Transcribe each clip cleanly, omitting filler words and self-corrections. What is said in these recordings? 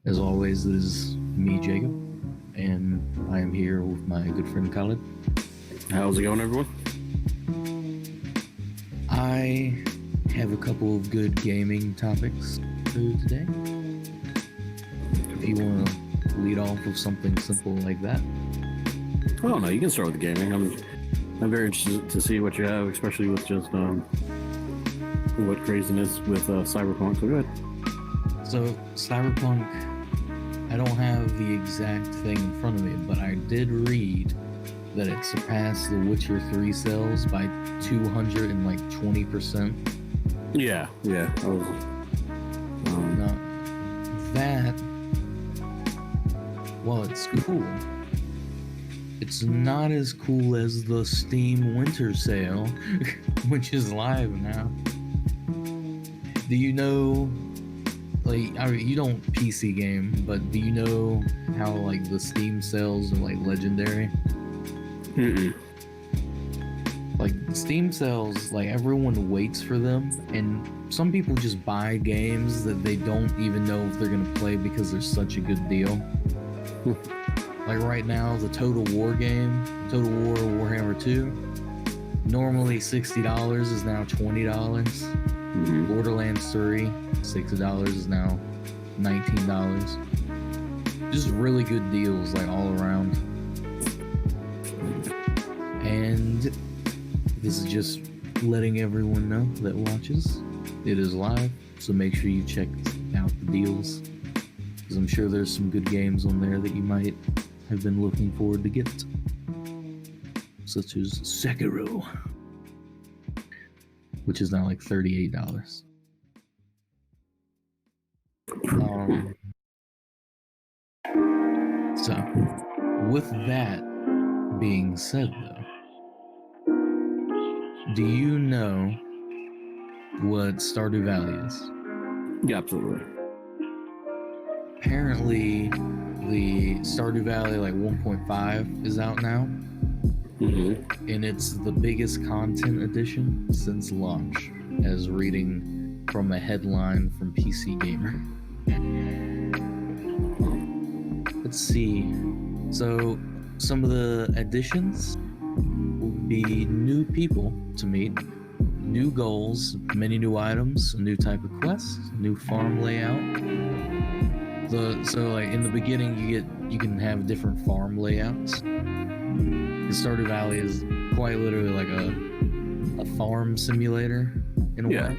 As always, this is me, Jacob, and I am here with my good friend Khalid. How's it going, everyone? I have a couple of good gaming topics for today. If you want to lead off with something simple like that. Oh no, you can start with gaming. I'm very interested to see what you have, especially with just what craziness with Cyberpunk. So good. So Cyberpunk, I don't have the exact thing in front of me, but I did read that it surpassed The Witcher 3 sales by 220%. Yeah. I was, Now, that, well, it's cool. It's not as cool as the Steam Winter Sale, which is live now. Do you know, like, I mean, you don't PC game, but do you know how, like, the Steam sales are, like, legendary? Like, Steam sales, like, everyone waits for them, and some people just buy games that they don't even know if they're gonna play because they're such a good deal. Like right now, the Total War game, Total War Warhammer 2, normally $60 is now $20. Borderlands 3, $60 is now $19. Just really good deals, like, all around. And this is just letting everyone know that watches. It is live, so make sure you check out the deals, because I'm sure there's some good games on there that you might have been looking forward to get, such as Sekiro, which is now like $38. So, with that being said, though, do you know what Stardew Valley is? yeah, absolutely. Apparently, the Stardew Valley like 1.5 is out now, and it's the biggest content addition since launch, as reading from a headline from PC Gamer. Let's see. So, some of the additions will be new people to meet, new goals, many new items, a new type of quest, new farm layout. So like in the beginning, you can have different farm layouts. The Stardew Valley is quite literally like a farm simulator in a way.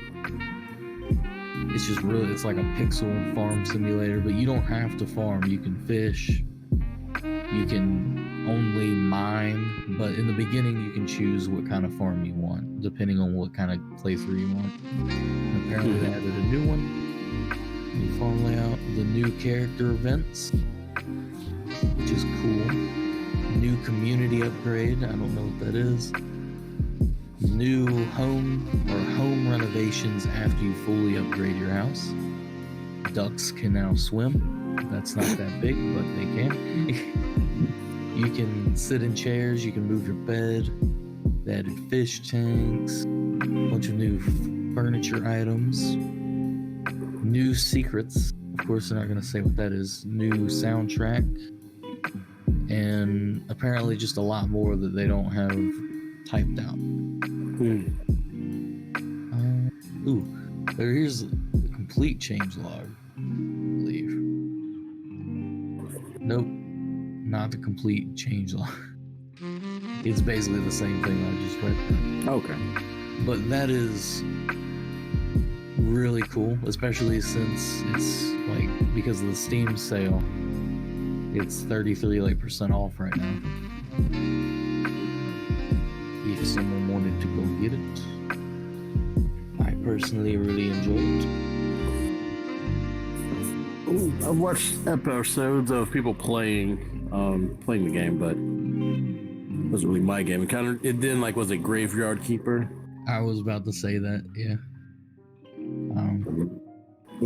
It's just really, it's like a pixel farm simulator, but you don't have to farm. You can fish, you can only mine, but in the beginning you can choose what kind of farm you want, depending on what kind of playthrough you want. And apparently they added a new one, new farm layout, the new character events, which is cool. New community upgrade, I don't know what that is. New home renovations after you fully upgrade your house. Ducks can now swim. That's not that big, but they can. You can sit in chairs, you can move your bed. They added fish tanks, a bunch of new furniture items, new secrets. Of course, they're not going to say what that is. New soundtrack, and apparently just a lot more that they don't have typed out. Here's the complete changelog, I believe. Nope, not the complete changelog. It's basically the same thing I just read. Okay. But that is really cool, especially since it's like, because of the Steam sale, it's 33% off right now. If someone wanted to go get it, I personally really enjoyed it. I've watched episodes of people playing the game, but it wasn't really my game. It didn't, like, was it Graveyard Keeper? I was about to say that, yeah.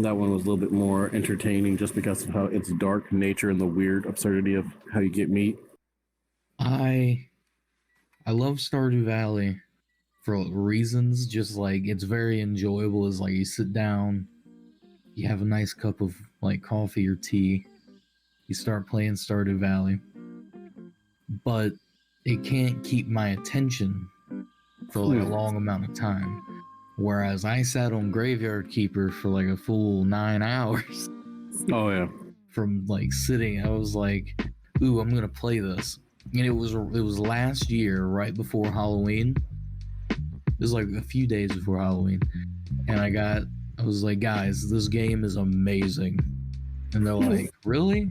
That one was a little bit more entertaining just because of how its dark nature and the weird absurdity of how you get meat. I love Stardew Valley for reasons, just like it's very enjoyable. Is like you sit down, you have a nice cup of like coffee or tea, you start playing Stardew Valley, but it can't keep my attention for like a long amount of time. Whereas I sat on Graveyard Keeper for like a full 9 hours. Oh yeah. From like sitting, I was like, "Ooh, I'm gonna play this." And it was last year, right before Halloween. It was like a few days before Halloween, and I was like, "Guys, this game is amazing," and they're like, "Really?"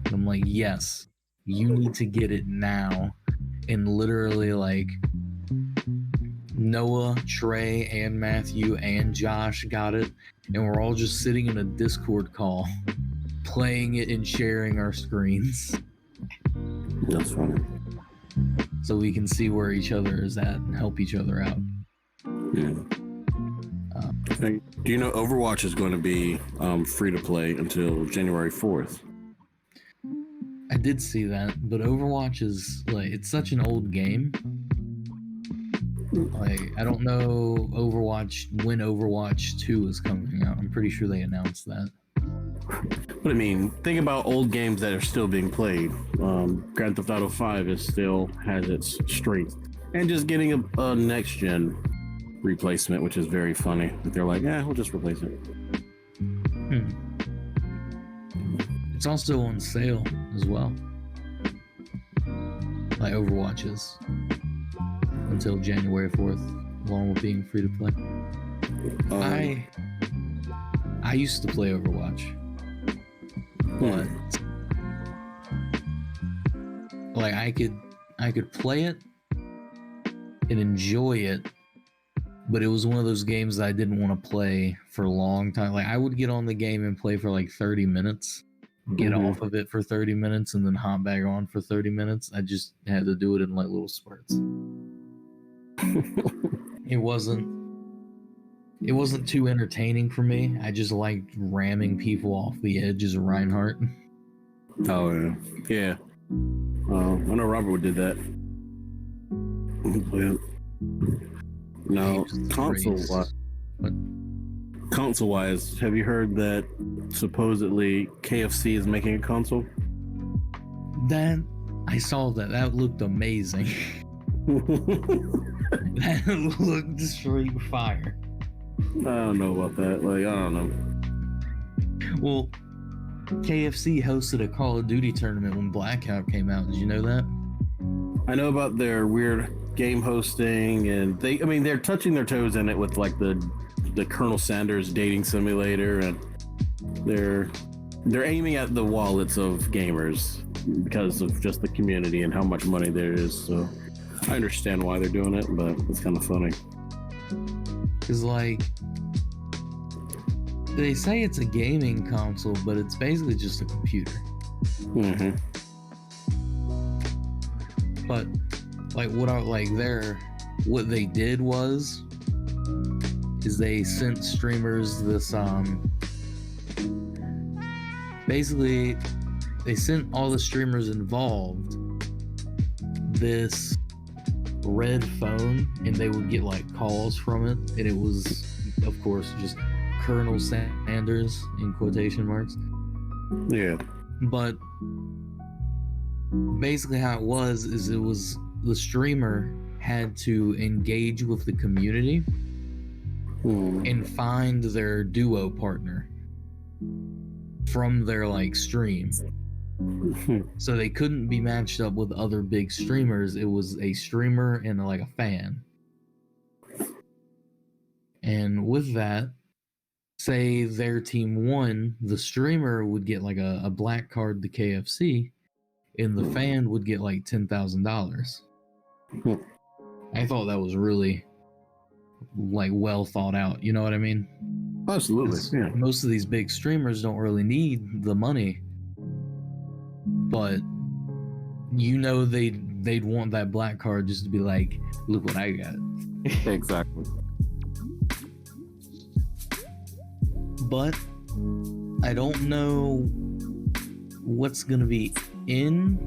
And I'm like, "Yes, you need to get it now." And literally, like, Noah, Trey, and Matthew, and Josh got it, and we're all just sitting in a Discord call, playing it and sharing our screens. That's funny. So we can see where each other is at and help each other out. Yeah. Do you know Overwatch is going to be free to play until January 4th? I did see that, but Overwatch is like, it's such an old game. Like, I don't know when Overwatch 2 is coming out. I'm pretty sure they announced that. But I mean, think about old games that are still being played. Grand Theft Auto 5 still has its strength. And just getting a next-gen replacement, which is very funny. They're like, we'll just replace it. It's also on sale as well. Like Overwatch is. Until January 4th, along with being free to play. I used to play Overwatch. But like I could play it and enjoy it, but it was one of those games that I didn't want to play for a long time. Like, I would get on the game and play for like 30 minutes, get off of it for 30 minutes, and then hop back on for 30 minutes. I just had to do it in like little spurts. It wasn't too entertaining for me. I just liked ramming people off the edge as a Reinhardt. Oh yeah. Yeah. I know Robert did that. Now, console-wise, have you heard that supposedly KFC is making a console? That, I saw that. That looked amazing. That looked straight fire. I don't know about that. Like, I don't know. Well, KFC hosted a Call of Duty tournament when Blackout came out. Did you know that? I know about their weird game hosting, and they're touching their toes in it with like the Colonel Sanders dating simulator, and they're aiming at the wallets of gamers because of just the community and how much money there is. So I understand why they're doing it, but it's kind of funny. Because, like, they say it's a gaming console, but it's basically just a computer. Mm-hmm. But, like, what they did is they sent streamers this, basically, they sent all the streamers involved this red phone, and they would get like calls from it, and it was, of course, just Colonel Sanders in quotation marks. Yeah. But basically how it was the streamer had to engage with the community and find their duo partner from their like stream. So they couldn't be matched up with other big streamers. It was a streamer and like a fan. And with that, say their team won, the streamer would get like a black card to KFC, and the fan would get like $10,000. I thought that was really like well thought out. You know what I mean? Absolutely. Yeah. Most of these big streamers don't really need the money, but you know they'd want that black card just to be like, look what I got. Exactly. But I don't know what's gonna be in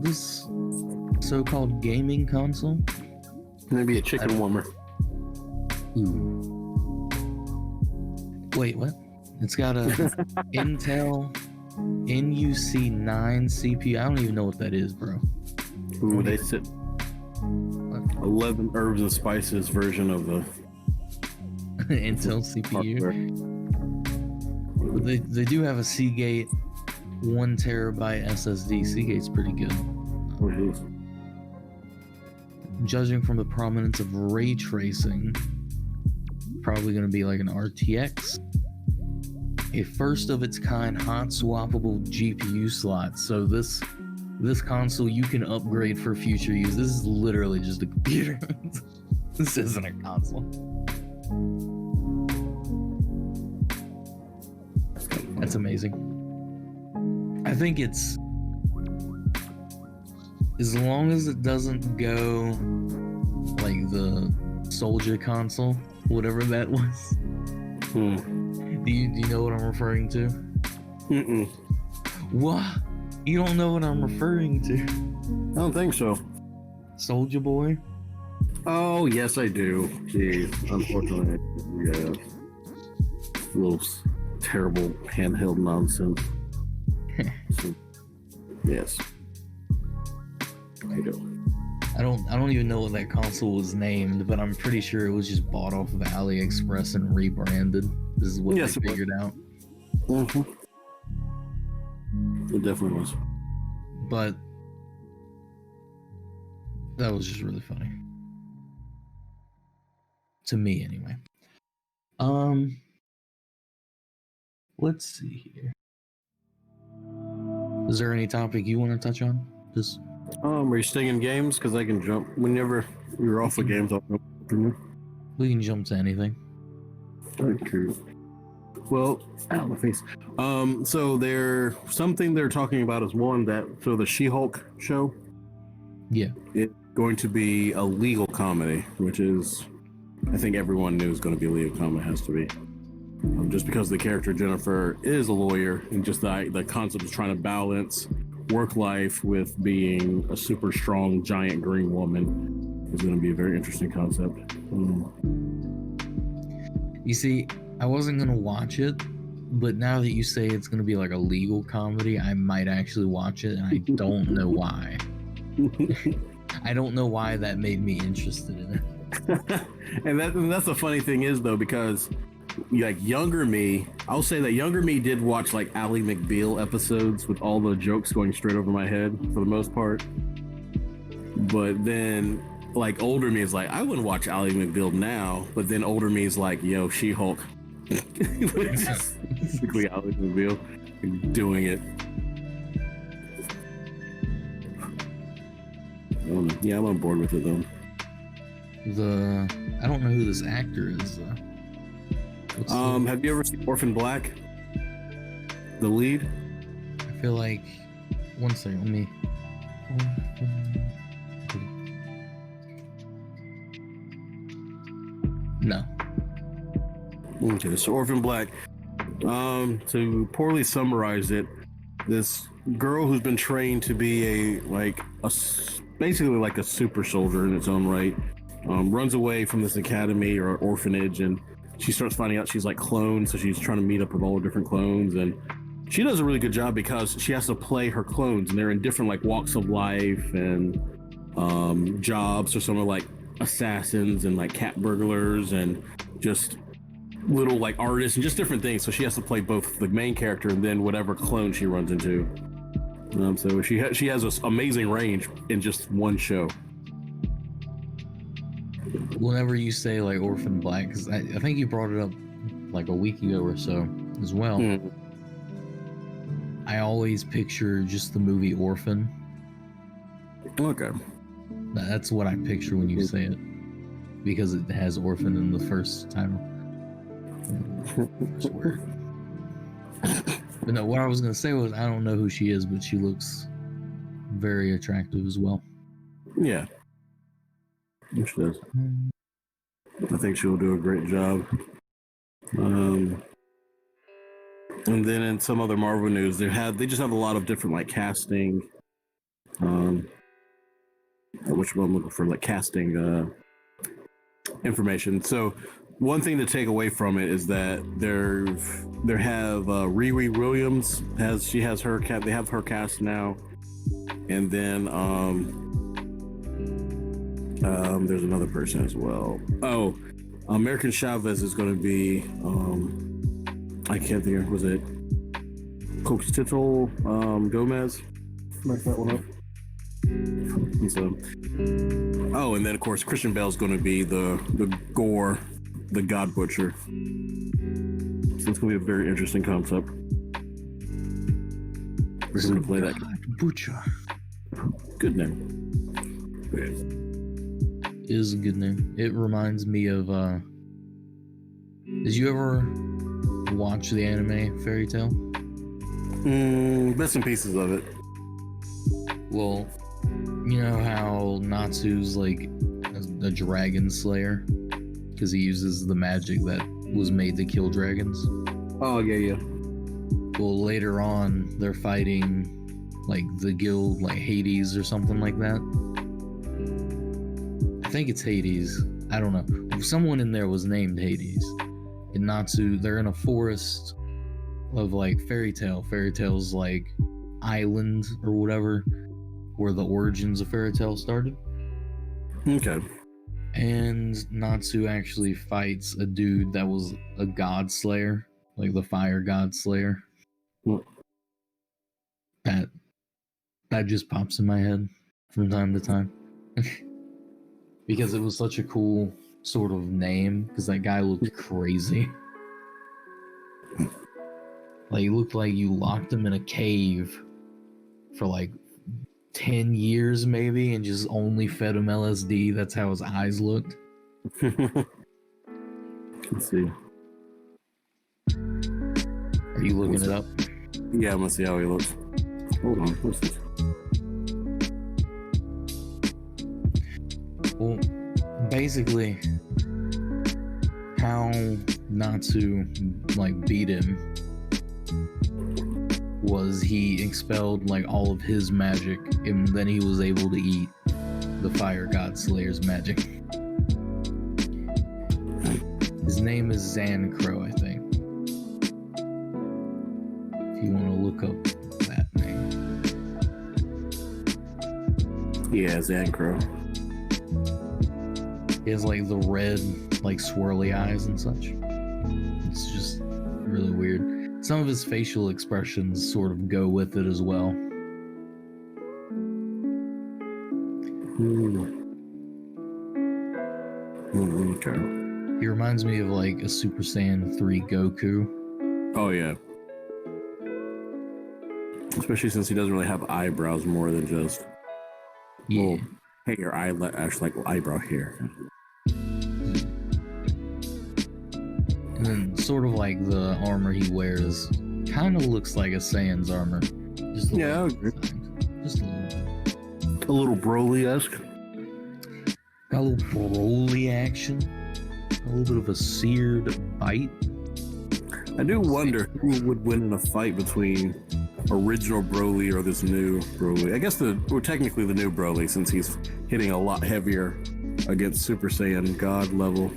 this so-called gaming console. Maybe a chicken warmer. Ooh. Wait, what? It's got a Intel NUC9 CPU. I don't even know what that is, bro. Ooh, they said 11 herbs and spices version of the Intel CPU. They do have a Seagate 1 terabyte SSD. Seagate's pretty good. Judging from the prominence of ray tracing, probably going to be like an RTX. A first of its kind hot swappable GPU slot. So this console you can upgrade for future use. This is literally just a computer. This isn't a console. That's amazing. I think it's, as long as it doesn't go like the Soldier console, whatever that was. Do you know what I'm referring to? What? You don't know what I'm referring to? I don't think so. Soldier Boy? Oh, yes, I do. Jeez, unfortunately, yeah. Little terrible handheld nonsense. So, yes. I do. I don't even know what that console was named, but I'm pretty sure it was just bought off of AliExpress and rebranded. This is what they figured out. It definitely was. But that was just really funny. To me, anyway. Let's see here. Is there any topic you want to touch on? Just are you staying in games? Because I can jump whenever you're off of games. I'll jump from you. We can jump to anything. Okay. Well, ow, my face. So something they're talking about is one so the She-Hulk show. Yeah. It's going to be a legal comedy, which is, I think everyone knew is going to be a legal comedy. It has to be. Just because the character Jennifer is a lawyer, and just the concept is trying to balance work life with being a super strong giant green woman is going to be a very interesting concept. You see, I wasn't going to watch it, but now that you say it's going to be like a legal comedy, I might actually watch it, and I don't know why. I don't know why that made me interested in it. and that's the funny thing is, though, because like younger me, I'll say that younger me did watch like Ally McBeal episodes with all the jokes going straight over my head for the most part. But then like older me is like, I wouldn't watch Ally McBeal now, but then older me is like, yo, She-Hulk. Basically Ally McBeal doing it. Yeah, I'm on board with it though. I don't know who this actor is. Have you ever seen Orphan Black? The lead? I feel like, one second, let me. No. Okay, so Orphan Black. To poorly summarize it, this girl who's been trained to be basically like a super soldier in its own right, runs away from this academy or orphanage, and she starts finding out she's like cloned, so she's trying to meet up with all the different clones, and she does a really good job because she has to play her clones, and they're in different like walks of life and jobs. So some are like assassins and like cat burglars and just little like artists and just different things. So she has to play both the main character and then whatever clone she runs into. So she has this amazing range in just one show. Whenever you say like Orphan Black, because I think you brought it up like a week ago or so as well. I always picture just the movie Orphan. Okay. That's what I picture when you say it, because it has Orphan in the first title. First word. But no, what I was going to say was, I don't know who she is, but she looks very attractive as well. Yeah. She does. I think she'll do a great job. And then in some other Marvel news, they just have a lot of different like casting. Which one I'm looking for, like casting information. So one thing to take away from it is that they have Riri Williams they have her cast now, and then there's another person as well. Oh, American Chavez is going to be I can't think of, was it Coquetel Gomez? Mark that one up. So, and then of course Christian Bale's going to be the Gore, the God Butcher. So it's going to be a very interesting concept. We're going to play that Butcher. Good name. Is a good name. It reminds me of did you ever watch the anime Fairy Tail? Bits and pieces of it. Well, you know how Natsu's like a dragon slayer because he uses the magic that was made to kill dragons. Oh yeah. Well, later on they're fighting like the guild, like Hades or something like that. I think it's Hades. I don't know. Someone in there was named Hades. And Natsu, they're in a forest of like Fairy Tail. Fairy Tail's like island or whatever, where the origins of Fairy Tail started. Okay. And Natsu actually fights a dude that was a god slayer, like the fire god slayer. What? That just pops in my head from time to time. Because it was such a cool sort of name, because that guy looked crazy. Like, he looked like you locked him in a cave for like 10 years maybe and just only fed him LSD. That's how his eyes looked. Let's see. Are you looking it up? Yeah, I'm gonna see how he looks. Hold on, what's this? Well, basically, how Natsu like beat him was he expelled like all of his magic, and then he was able to eat the fire god slayer's magic. His name is Zancro, I think. If you want to look up that name. Yeah, Zancro. He has like the red, like swirly eyes and such. It's just really weird. Some of his facial expressions sort of go with it as well. Okay. He reminds me of like a Super Saiyan 3 Goku. Oh yeah. Especially since he doesn't really have eyebrows more than just Yeah. hair, actually like eyebrow hair. And then sort of like the armor he wears kind of looks like a Saiyan's armor. Just a Yeah, I little agree. bit. Just a little bit. A little Broly-esque. Got a little Broly action. A little bit of a seared bite. I do wonder who would win in a fight between original Broly or this new Broly. I guess technically the new Broly, since he's hitting a lot heavier against Super Saiyan God level.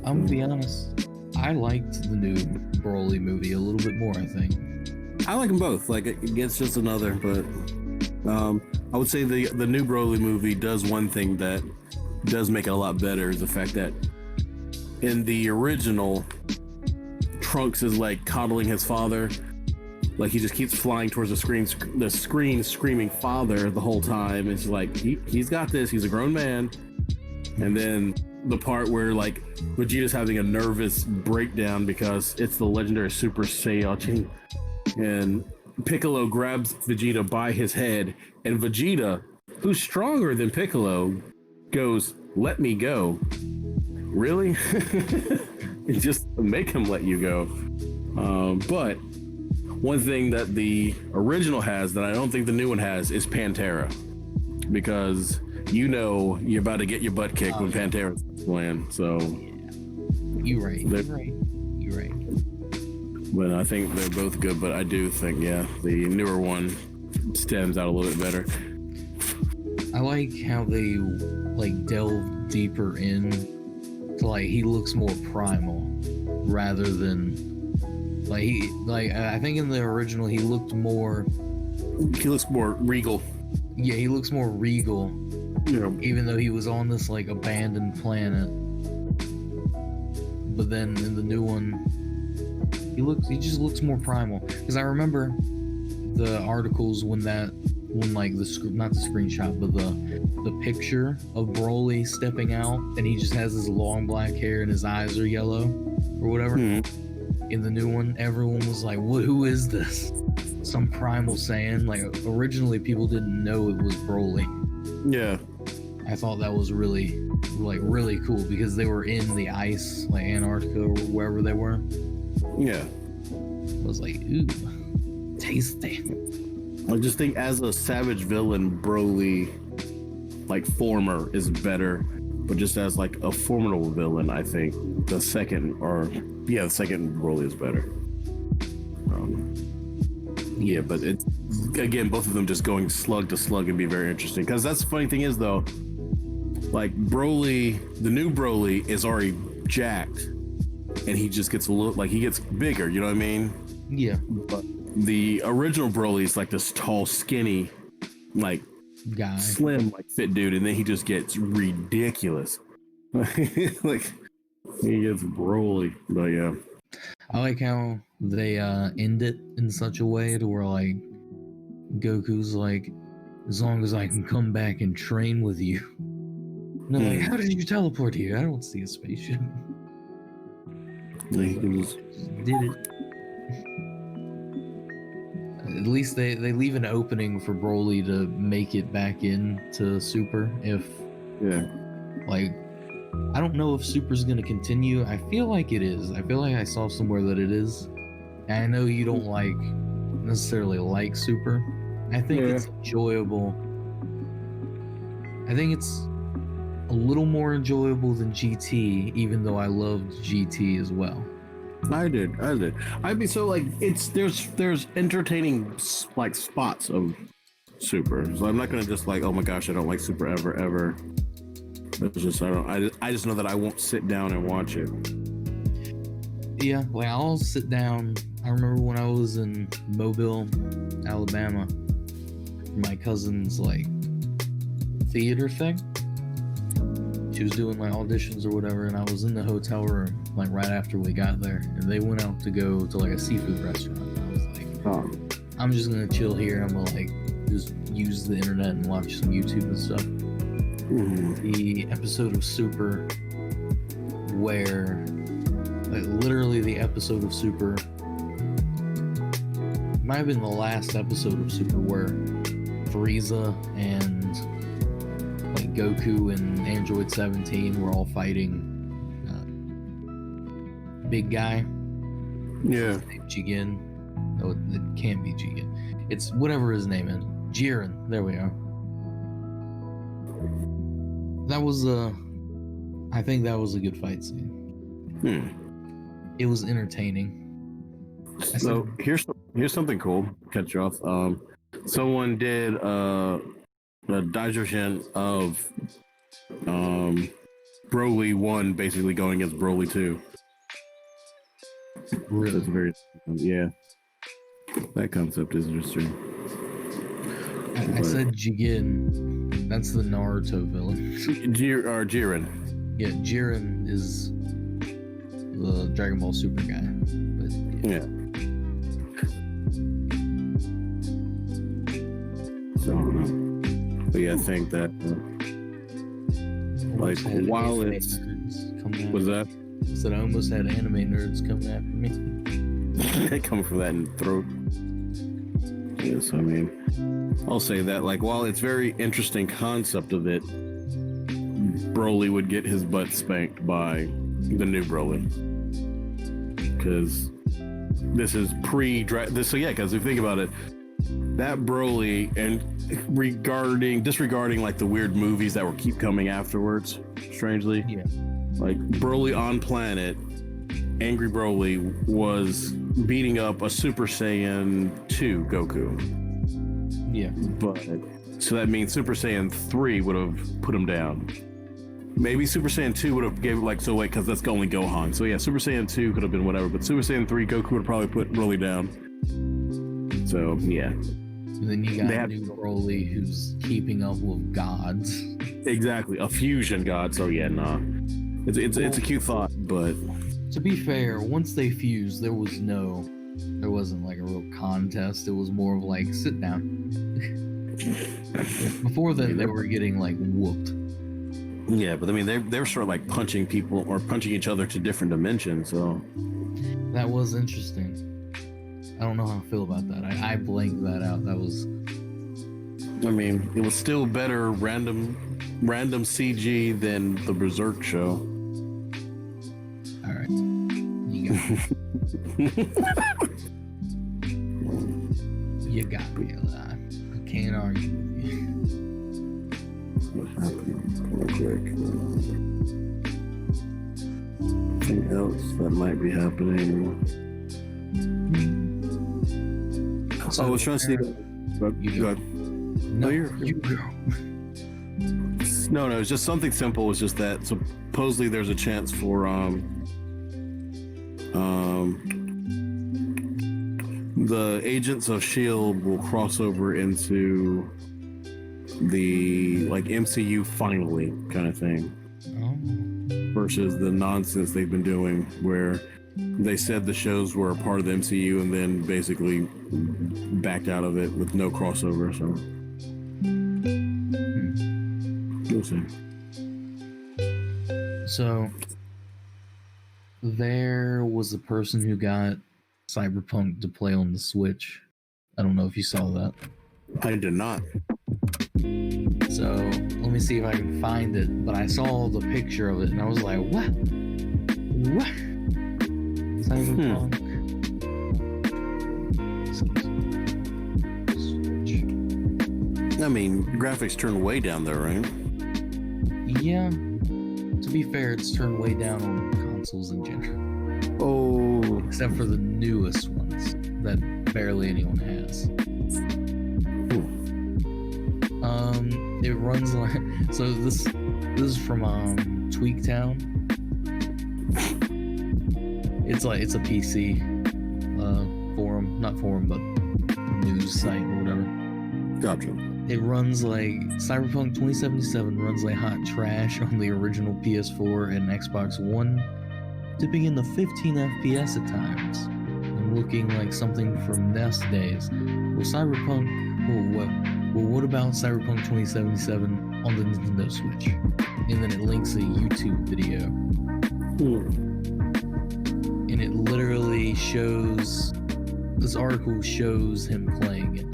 I'm gonna be honest. I liked the new Broly movie a little bit more, I think. I like them both. Like it gets just another, but I would say the new Broly movie does one thing that does make it a lot better, is the fact that in the original, Trunks is like coddling his father. Like he just keeps flying towards the screen screaming father the whole time. It's like he's got this, he's a grown man. And then the part where like Vegeta's having a nervous breakdown because it's the legendary Super Saiyajin, and Piccolo grabs Vegeta by his head, and Vegeta, who's stronger than Piccolo, goes, "Let me go." Really? Just make him let you go. But one thing that the original has that I don't think the new one has is Pantera, because you're about to get your butt kicked when Pantera's playing. So You're right. But I think they're both good. But I do think, the newer one stands out a little bit better. I like how they like delve deeper in So like he looks more primal rather than I think in the original he looks more regal. Yeah, he looks more regal. Yeah. Even though he was on this like abandoned planet. But then in the new one he just looks more primal. Because I remember the articles when like not the screenshot, but the picture of Broly stepping out and he just has his long black hair and his eyes are yellow or whatever. In the new one, everyone was like, who is this? Some primal Saiyan? Like originally people didn't know it was Broly. Yeah. I thought that was really cool because they were in the ice, like Antarctica or wherever they were. Yeah. I was like, ooh, tasty. I just think as a savage villain, Broly, like former, is better. But just as like a formidable villain, I think the second Broly is better. Yeah, but it's again both of them just going slug to slug and be very interesting. Because that's the funny thing is though, like Broly, the new Broly is already jacked, and he just gets he gets bigger. You know what I mean? Yeah. But the original Broly is like this tall, skinny, like guy, slim, like fit dude, and then he just gets ridiculous. Like he gets Broly, but yeah. I like how they end it in such a way to where like Goku's like, as long as I can come back and train with you. No, like, how did you teleport here? I don't see a spaceship. He just did it. At least they leave an opening for Broly to make it back into Super if like I don't know if Super's gonna continue. I feel like it is. I feel like I saw somewhere that it is. And I know you don't necessarily like Super. I think it's enjoyable. I think it's a little more enjoyable than GT, even though I loved GT as well. I did. I mean, so like there's entertaining like spots of Super. So I'm not gonna just like, oh my gosh, I don't like Super ever. It's just I just know that I won't sit down and watch it. Yeah, like I'll sit down. I remember when I was in Mobile, Alabama, my cousin's like theater thing. She was doing like auditions or whatever, and I was in the hotel room like right after we got there, and they went out to go to like a seafood restaurant. And I was like, I'm just gonna chill here. I'm gonna like just use the internet and watch some YouTube and stuff. The episode of Super where like literally the episode of Super might have been the last episode of Super where Frieza and like Goku and Android 17 were all fighting big guy. Yeah. Jigen. No, it can't be Jigen. It's whatever his name is. Jiren. There we are. That was I think that was a good fight scene. It was entertaining. So here's something cool. Cut you off. Someone did a digestion of Broly 1 basically going against Broly 2. Really? That's very that concept is interesting. I said Jigen. That's the Naruto villain. Jiren. Yeah, Jiren is the Dragon Ball Super guy. But yeah. So, but yeah, I think that like while it's was that I said I almost had anime nerds coming after me. They come for that in the throat. Yes, I mean, I'll say that like while it's very interesting concept of it, Broly would get his butt spanked by the new Broly because this is this. So yeah, because if you think about it, that Broly and disregarding like the weird movies that will keep coming afterwards, strangely, like Broly on planet, Angry Broly was beating up a Super Saiyan 2 Goku. Yeah. But so that means Super Saiyan 3 would have put him down. Maybe Super Saiyan 2 would have gave like, so wait, because that's only Gohan. So yeah, Super Saiyan 2 could have been whatever, but Super Saiyan 3, Goku would have probably put Broly down. So yeah. And then you got new Broly who's keeping up with gods. Exactly, a fusion god. So yeah, nah. It's a cute thought, but to be fair, once they fused, there wasn't like a real contest. It was more of like, sit down. Before then, they were getting like whooped. Yeah, but I mean, they were sort of like punching people or punching each other to different dimensions. So that was interesting. I don't know how I feel about that. I blanked that out. That was. I mean, it was still better random CG than the Berserk show. All right, you got me. You got me. I can't argue with you. What happened? Real quick. Anything else that might be happening? I was trying to see. You go. No, you go. No, it's just something simple. It was just that supposedly there's a chance for the Agents of S.H.I.E.L.D. will cross over into the like MCU finally kind of thing. Versus the nonsense they've been doing where they said the shows were a part of the MCU and then basically backed out of it with no crossover. So we'll see. So there was a person who got Cyberpunk to play on the Switch. I don't know if you saw that. I did not. So let me see if I can find it. But I saw the picture of it and I was like, what? What? Cyberpunk. Switch. I mean, graphics turned way down there, right? Yeah. To be fair, it's turned way down on consoles in general. Oh. Except for the newest ones that barely anyone has. It runs like so. This is from Tweaktown. It's a PC forum, not forum, but news site or whatever. Gotcha. It runs like Cyberpunk 2077 runs like hot trash on the original PS4 and Xbox One, dipping in the 15 FPS at times and looking like something from NES days. What about Cyberpunk 2077 on the Nintendo Switch? And then it links a YouTube video. And it literally shows, this article shows him playing it.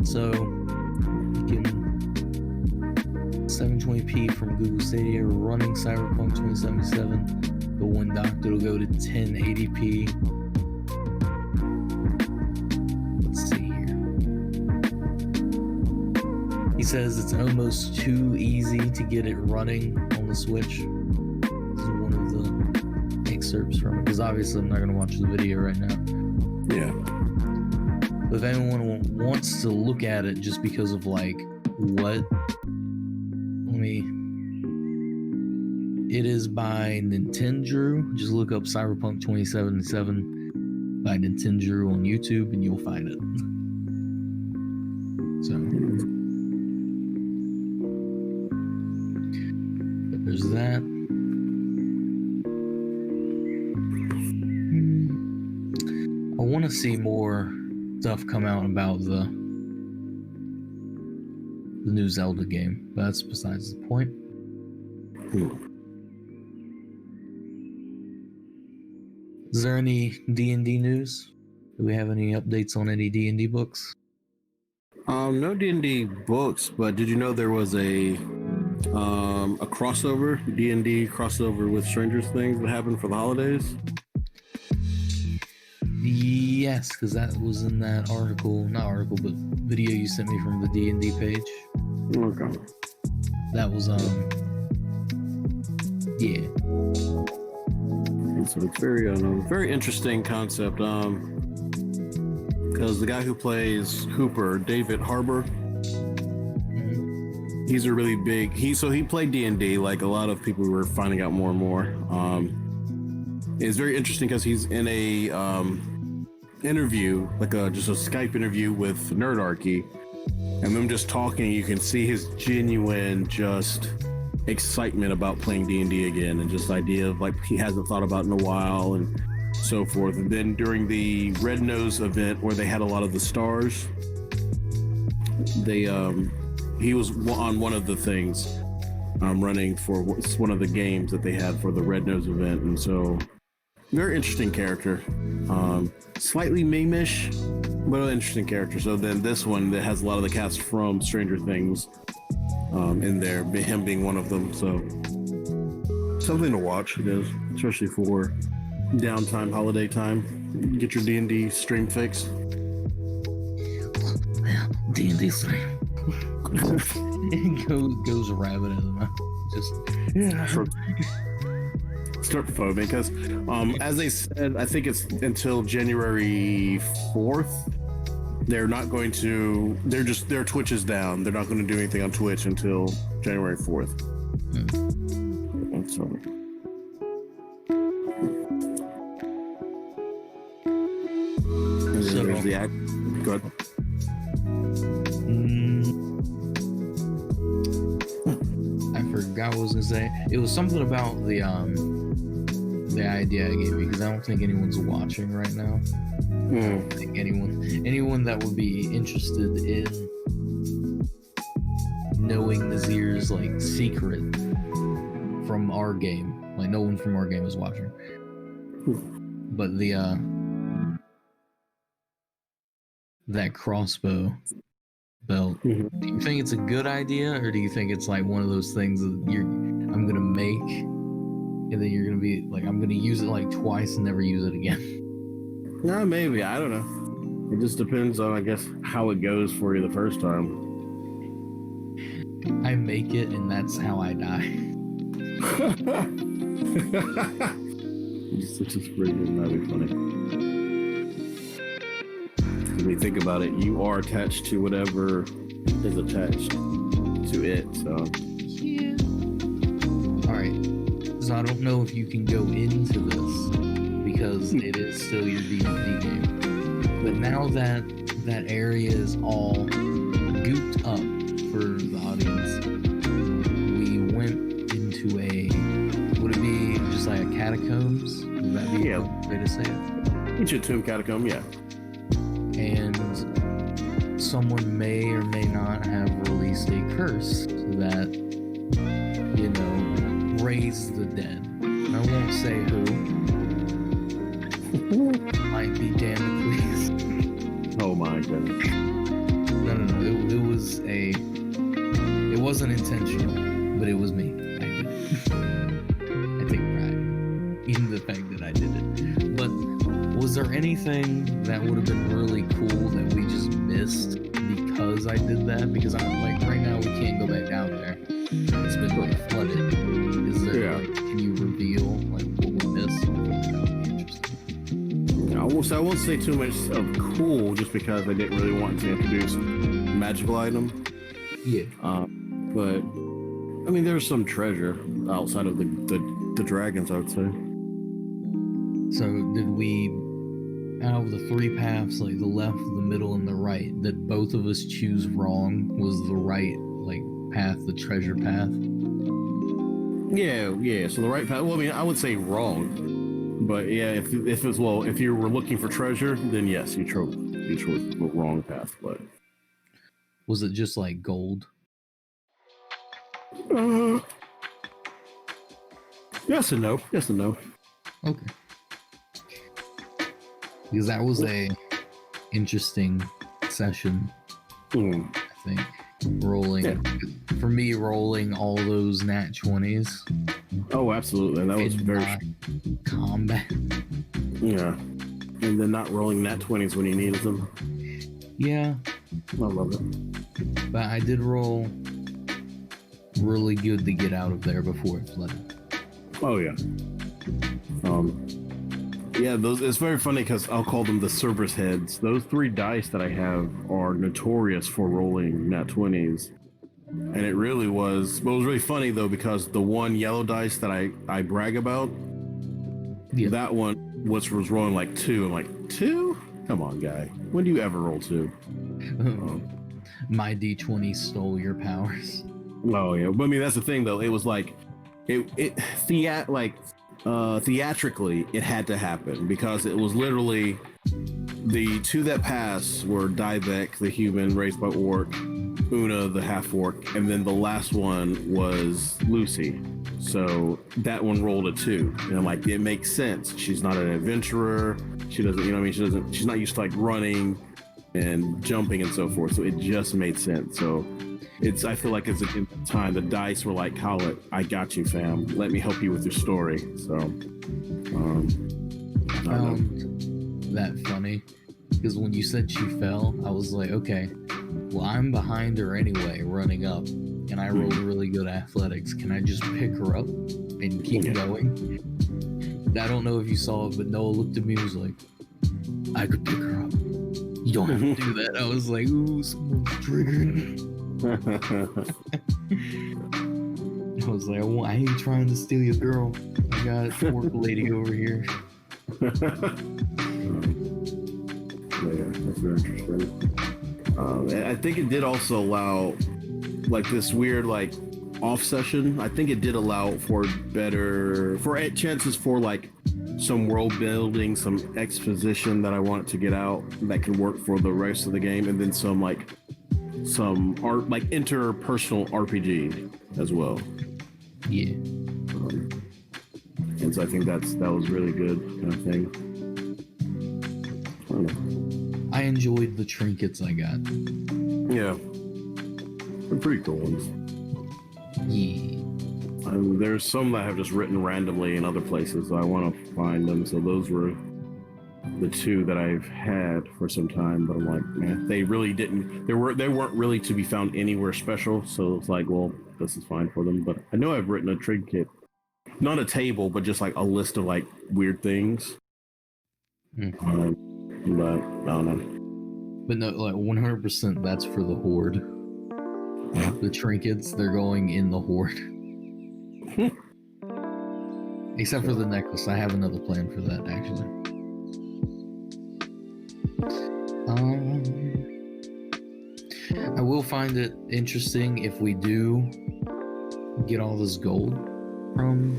So, you can 720p from Google Stadia running Cyberpunk 2077. But when docked, it'll go to 1080p. He says it's almost too easy to get it running on the Switch. This is one of the excerpts from it, because obviously I'm not going to watch the video right now. Yeah. But if anyone wants to look at it just because of like it is by Nintendo. Just look up Cyberpunk 2077 by Nintendo on YouTube and you'll find it. So there's that. I want to see more stuff come out about the new Zelda game, but that's besides the point. Is there any D&D news? Do we have any updates on any D&D books? No D&D books, but did you know there was a crossover, D&D crossover with Stranger Things that happened for the holidays? Yes, because that was in that but video you sent me from the D&D page. Okay. That was, yeah. So it's very interesting concept, because the guy who plays Hooper, David Harbour, he's a really big. He played D&D like a lot of people were finding out more and more. It's very interesting because he's in a interview, like just a Skype interview with Nerdarchy, and them just talking. You can see his genuine just excitement about playing D&D again, and just idea of like he hasn't thought about in a while and so forth. And then during the Red Nose event where they had a lot of the stars, he was on one of the things running for one of the games that they had for the Red Nose event, and so very interesting character, slightly meme-ish, but an interesting character. So then this one that has a lot of the cast from Stranger Things in there, him being one of them. So something to watch, it is, especially for downtime, holiday time. Get your D&D stream fix. D&D stream. It goes rabbit in the mouth. Start foaming because, as they said, I think it's until January 4th. They're not going to. Their Twitch is down. They're not going to do anything on Twitch until January 4th. So. There's the act. Go ahead. I forgot what I was gonna say. It was something about the idea I gave you, because I don't think anyone's watching right now. I don't think anyone that would be interested in knowing Nazir's like secret from our game, like no one from our game is watching. But that crossbow belt, do you think it's a good idea, or do you think it's like one of those things that I'm gonna make and then you're gonna be like, I'm gonna use it like twice and never use it again? No, maybe, I don't know. It just depends on, I guess, how it goes for you the first time. I make it and that's how I die. It's just pretty good. That'd be funny. When you think about it, you are attached to whatever is attached to it, so. Yeah. Alright. So I don't know if you can go into this because it is still your D&D game. But now that area is all gooped up for the audience, we went into would it be just like a catacombs? Would that be a way to say it? Ancient tomb catacomb, yeah. And someone may or may not have released a curse that, raised the dead. I won't say who. Might be Damocles. Oh my goodness. No. It wasn't intentional, but it was me. I did it. I take pride in the fact that I did it. But was there anything that would have been really cool that we just missed because I did that? Because right now we can't go back down there. It's been flooded. Is there can you reveal what we missed? That would be interesting. I won't say too much of cool just because I didn't really want to introduce magical item. Yeah. But I mean, there's some treasure outside of the dragons, I would say. So did we, out of the three paths, like the left, the middle, and the right, did both of us choose wrong? Was the right path the treasure path? Yeah. So the right path. Well, I mean, I would say wrong, but yeah, if you were looking for treasure, then yes, you chose the wrong path. But was it just like gold? Yes and no. Okay. Because that was a interesting session, I think. Rolling all those nat 20s. Oh, absolutely. That was very combat. Yeah. And then not rolling nat 20s when you needed them. Yeah. I love it. But I did roll really good to get out of there before it flooded. Oh yeah. Yeah, it's very funny because I'll call them the Cerberus heads. Those 3 dice that I have are notorious for rolling nat 20s. And it really was. But it was really funny though, because the one yellow dice that I brag about, that one was rolling like 2. I'm like, 2? Come on, guy. When do you ever roll 2? My D20 stole your powers. Oh yeah, but I mean that's the thing though. It was like, theatrically it had to happen, because it was literally the 2 that passed were Dyvek, the human raised by Orc, Una, the half orc, and then the last one was Lucy. So that one rolled a 2, and I'm like, it makes sense. She's not an adventurer. She doesn't, you know what I mean? She's not used to like running and jumping and so forth. So it just made sense. So I feel like it's a good time. The dice were like, Colin, I got you, fam. Let me help you with your story. So, I found that funny, because when you said she fell, I was like, okay, well, I'm behind her anyway, running up, and I rolled really good athletics. Can I just pick her up and keep going? I don't know if you saw it, but Noah looked at me and was like, I could pick her up. You don't have to do that. I was like, ooh, someone's triggered. I was like, I ain't trying to steal your girl. I got a work lady over here. Yeah, that's very interesting. I think it did also allow like this weird like off session. I think it did allow for chances for like some world building, some exposition that I want to get out that can work for the rest of the game, and then some art, like interpersonal RPG as well. Yeah. And so I think that was really good kind of thing. I enjoyed the trinkets I got. Yeah. They're pretty cool ones. Yeah. There's some that I have just written randomly in other places, so I want to find them. So those were the 2 that I've had for some time, but I'm like, man, they really didn't. They weren't really to be found anywhere special. So it's like, well, this is fine for them. But I know I've written a trinket, not a table, but just like a list of like weird things. But I don't know. But no, like 100%, that's for the horde. The trinkets, they're going in the horde. Except for the necklace. I have another plan for that, actually. I will find it interesting if we do get all this gold from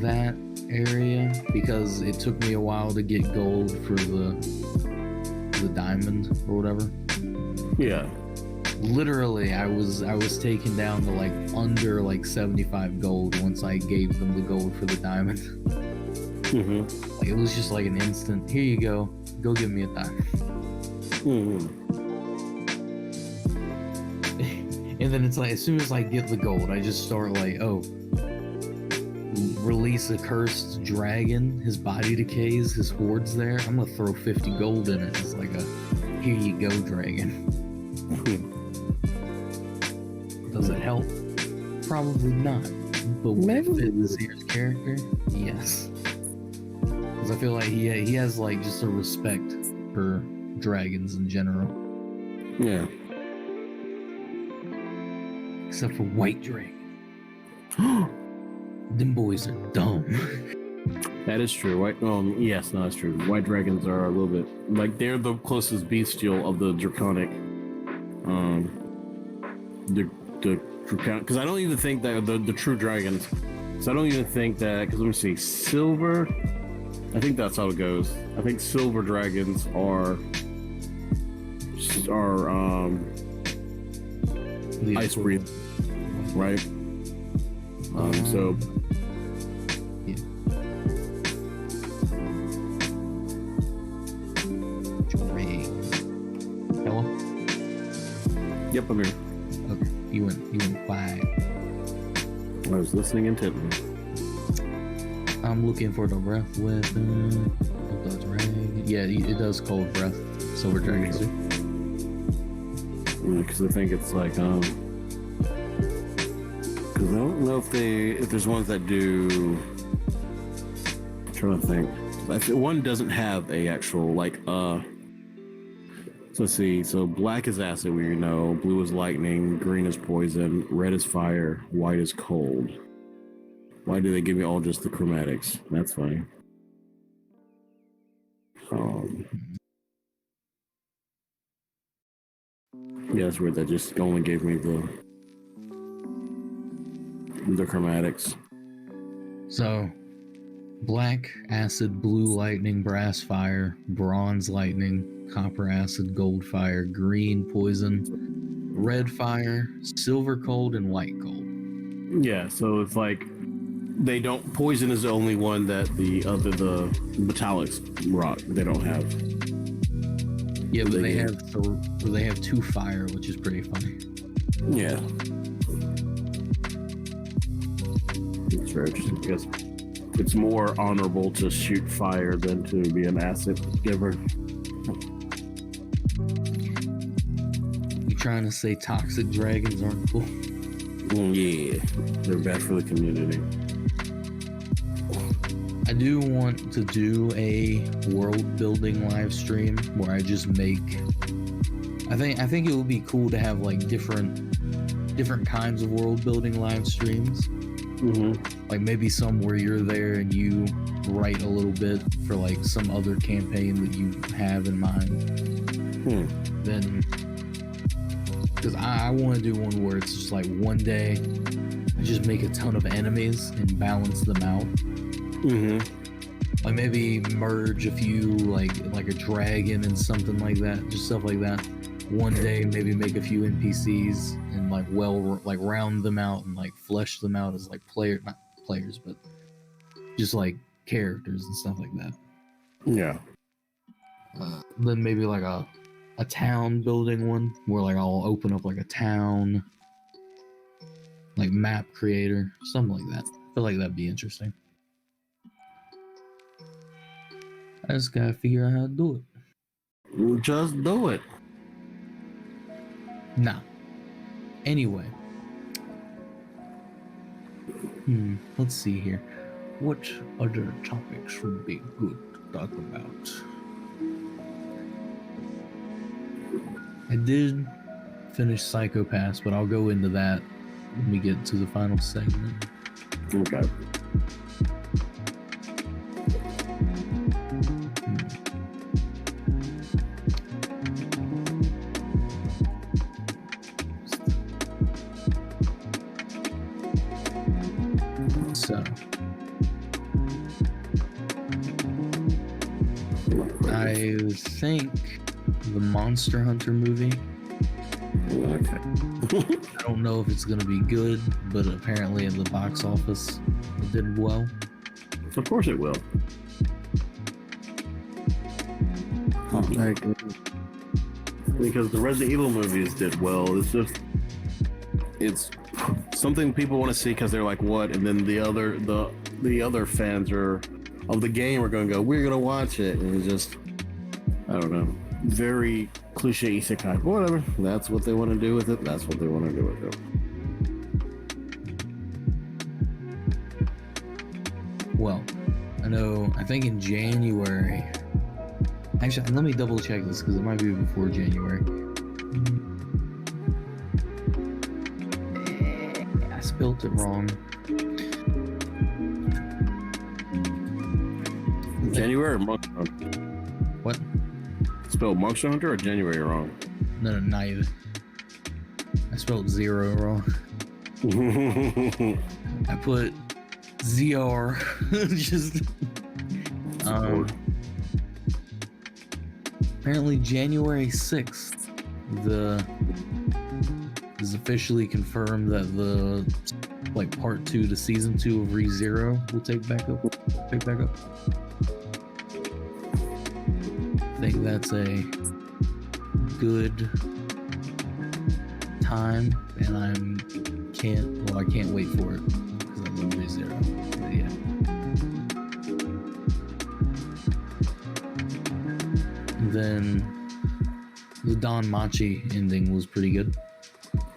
that area, because it took me a while to get gold for the diamond or whatever. Yeah. Literally, I was taken down to like under like 75 gold once I gave them the gold for the diamond. Like it was just like an instant. Here you go get me a diamond. And then it's like, as soon as I get the gold, I just start like, release a cursed dragon. His body decays. His horde's there. I'm gonna throw 50 gold in it. It's like a here you go dragon. Does it help? Probably not. But would it fit Nazir's character? Yes. Because I feel like he has like just a respect for dragons in general. Yeah. Except for white dragon. Them boys are dumb. That is true. Yes, no, that's true. White dragons are a little bit like they're the closest bestial of the draconic. Because I don't even think that the true dragons. So I don't even think that. Because let me see, silver. I think that's how it goes. I think silver dragons are ice breathing, right? So. Yeah. Hello? Yep, I'm here. Okay, you went quiet. I was listening intently. I'm looking for the breath weapon. It does rain. Yeah, it does cold breath. Silver dragons do. Because I think it's like because I don't know if there's ones that do. I'm trying to think. One doesn't have a actual like So let's see. So black is acid, we know. Blue is lightning. Green is poison. Red is fire. White is cold. Why do they give me all just the chromatics? That's funny. Yeah, that's weird. That just only gave me the chromatics. So, black, acid, blue, lightning, brass, fire, bronze, lightning, copper, acid, gold, fire, green, poison, red, fire, silver, cold, and white, cold. Yeah, so it's like they don't. Poison is the only one that the metallics rock they don't have. Yeah, but they have 2 fire, which is pretty funny. Yeah. It's very interesting because it's more honorable to shoot fire than to be an acid giver. You trying to say toxic dragons aren't cool? Yeah, they're bad for the community. I do want to do a world building live stream where I just make. I think it would be cool to have like different kinds of world building live streams. Mm-hmm. Like maybe some where you're there and you write a little bit for like some other campaign that you have in mind. Then, because I want to do one where it's just like one day I just make a ton of enemies and balance them out. Mm-hmm. Like maybe merge a few like a dragon and something like that, just stuff like that. One day maybe make a few NPCs and like round them out and like flesh them out as like not players, but just like characters and stuff like that. Yeah. Then maybe like a town building one where like I'll open up like a town, like map creator, something like that. I feel like that'd be interesting. I just gotta figure out how to do it. Just do it. Nah. Anyway. Let's see here. What other topics would be good to talk about? I did finish Psycho-Pass, but I'll go into that when we get to the final segment. Okay. So, I think the Monster Hunter movie. Okay. I don't know if it's gonna be good, but apparently at the box office it did well. Of course it will. Because the Resident Evil movies did well. It's something people want to see because they're like, what? And then the other fans of the game are going to go, we're going to watch it. And it's just, I don't know, very cliche isekai. Whatever. That's what they want to do with it. That's what they want to do with it. Well, I think in January. Actually, let me double check this because it might be before January. I spelled it wrong. January or Monster Hunter? What? Spelled Monster Hunter or January wrong? No, neither. I spelled 0 wrong. I put ZR. Just. Apparently January 6th, is officially confirmed that the part 2 to season 2 of ReZero will pick back up. I think that's a good time, and I can't wait for it because I love ReZero. But yeah. Then the Don Machi ending was pretty good.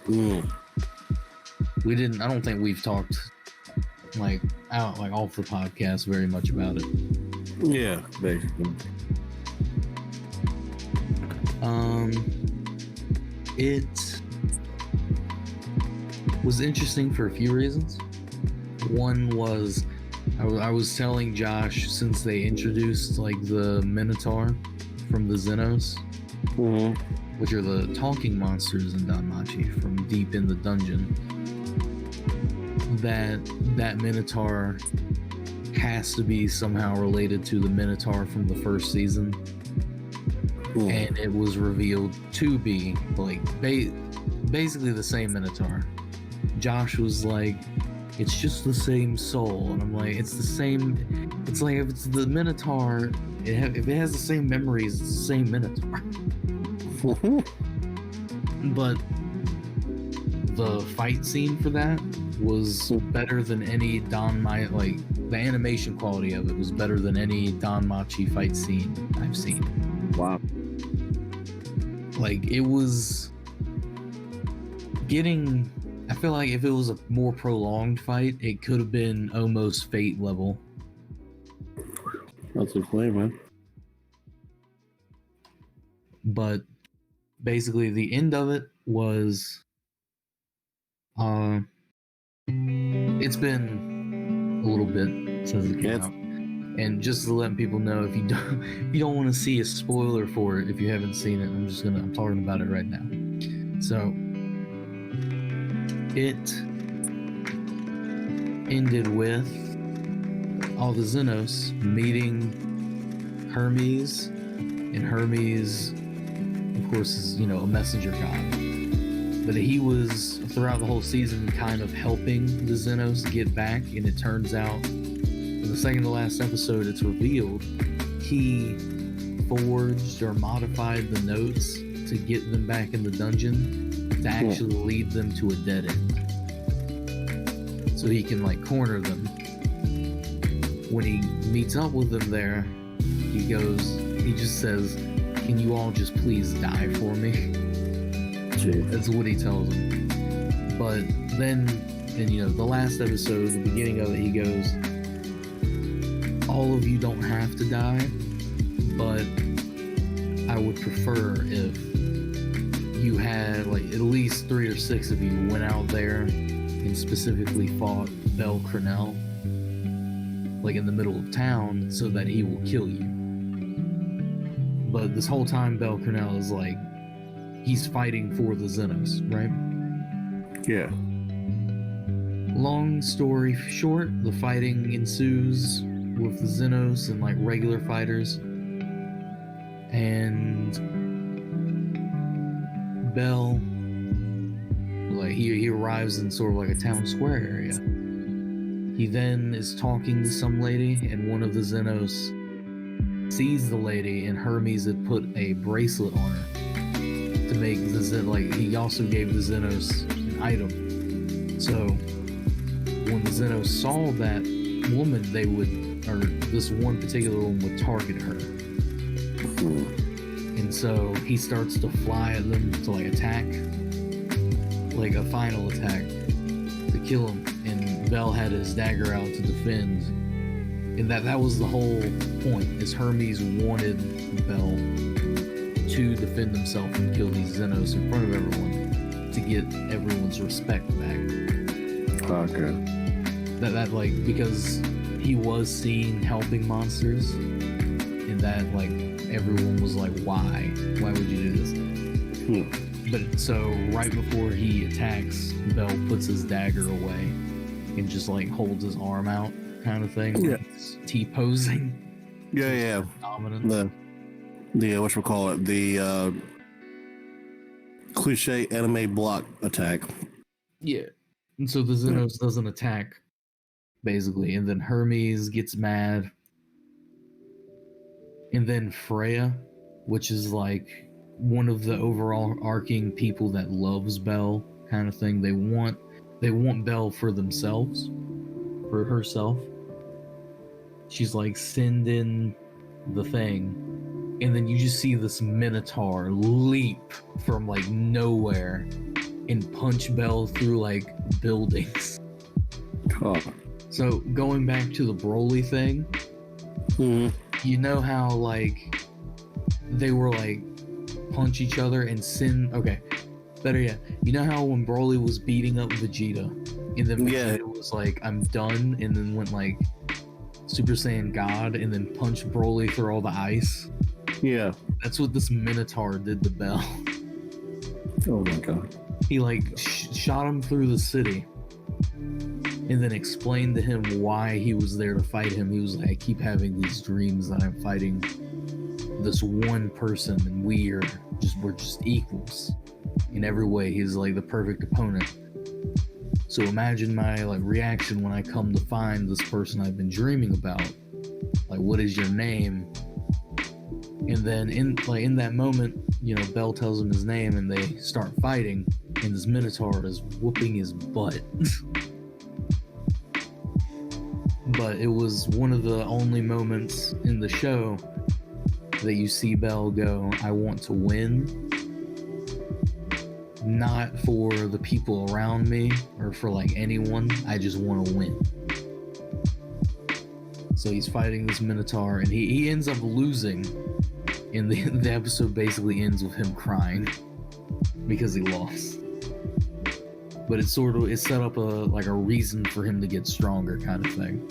I don't think we've talked off the podcast very much about it. Yeah, basically. It was interesting for a few reasons. One was I was telling Josh, since they introduced like the Minotaur from the Xenos, which are the talking monsters in Danmachi from deep in the dungeon, that Minotaur has to be somehow related to the Minotaur from the first season. And it was revealed to be like basically the same Minotaur. Josh was like, it's just the same soul, and I'm like, it's the same. It's like, if it's the Minotaur, if it has the same memories, it's the same Minotaur. But the fight scene for that was better than any like the animation quality of it was better than any Danmachi fight scene I've seen. Wow. Like, it was getting, I feel like if it was a more prolonged fight, it could have been almost Fate level. That's a play, man. But basically the end of it was it's been a little bit since it came out. And just to let people know, if you don't want to see a spoiler for it, if you haven't seen it, I'm talking about it right now. So it ended with all the Xenos meeting Hermes, and Hermes, of course, is, you know, a messenger god. But he was, throughout the whole season, kind of helping the Xenos get back, and it turns out in the second to last episode, it's revealed he forged or modified the notes to get them back in the dungeon to actually lead them to a dead end. So he can like corner them. When he meets up with them there, he just says, "Can you all just please die for me?" That's what he tells them. But then, you know, the last episode, the beginning of it, he goes, all of you don't have to die, but I would prefer if you had like at least 3 or 6 of you went out there and specifically fought Bel Crenel, like in the middle of town, so that he will kill you. But this whole time Bel Crenel is like, he's fighting for the Xenos, right? Yeah. Long story short, the fighting ensues with the Xenos and like regular fighters, and Bel, like he arrives in sort of like a town square area. He then is talking to some lady, and one of the Xenos sees the lady, and Hermes had put a bracelet on her to make the like he also gave the Xenos an item. So when the Xenos saw that woman, they would, or this one particular one would target her. And so he starts to fly at them to like attack, like a final attack to kill him. And Bel had his dagger out to defend. And that was the whole point, is Hermes wanted Bel to defend himself and kill these Xenos in front of everyone to get everyone's respect back. Okay. That like, because he was seen helping monsters, and that like everyone was like, why would you do this? But so right before he attacks, Bel puts his dagger away and just like holds his arm out, kind of thing. Yeah. T-posing. Yeah. Dominance. The whatchamacallit, the cliche anime block attack. Yeah. And so the Xenos doesn't attack, basically, and then Hermes gets mad, and then Freya, which is like one of the overall arcing people that loves Bel, kind of thing. They want Bel for themselves, for herself. She's like, send in the thing, and then you just see this Minotaur leap from like nowhere and punch Bel through like buildings. Oh. So going back to the Broly thing, you know how like they were like punch each other and send. Okay, better yet, you know how when Broly was beating up Vegeta, and then Vegeta was like, "I'm done," and then went like Super Saiyan God, and then punched Broly through all the ice. Yeah, that's what this Minotaur did to Bell. Oh my god. He like shot him through the city, and then explained to him why he was there to fight him. He was like, I keep having these dreams that I'm fighting this one person, and we're just equals in every way. He's like the perfect opponent. So imagine my like reaction when I come to find this person I've been dreaming about. Like, what is your name? And then in that moment, you know, Bell tells him his name, and they start fighting, and this Minotaur is whooping his butt. But it was one of the only moments in the show that you see Bell go, I want to win, not for the people around me or for like anyone, I just want to win. So he's fighting this Minotaur, and he ends up losing, and the episode basically ends with him crying because he lost. But it set up a reason for him to get stronger kind of thing.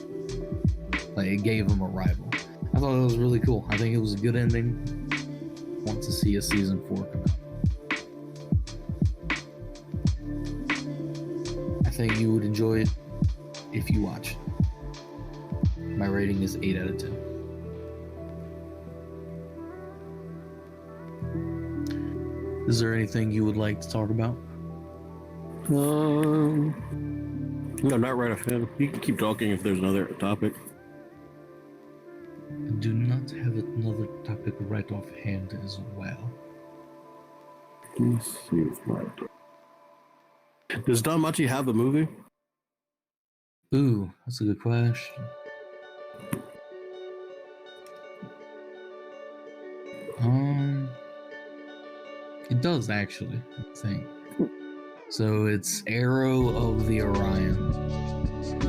Like, it gave him a rival. I thought it was really cool. I think it was a good ending. Want to see a season 4 come out. I think you would enjoy it if you watch it. My rating is 8 out of 10. Is there anything you would like to talk about? No, not right offhand. You can keep talking if there's another topic. I do not have another topic right offhand as well. Let me see if does Don Machi have the movie? Ooh, that's a good question. It does actually, I think. So it's Arrow of the Orion.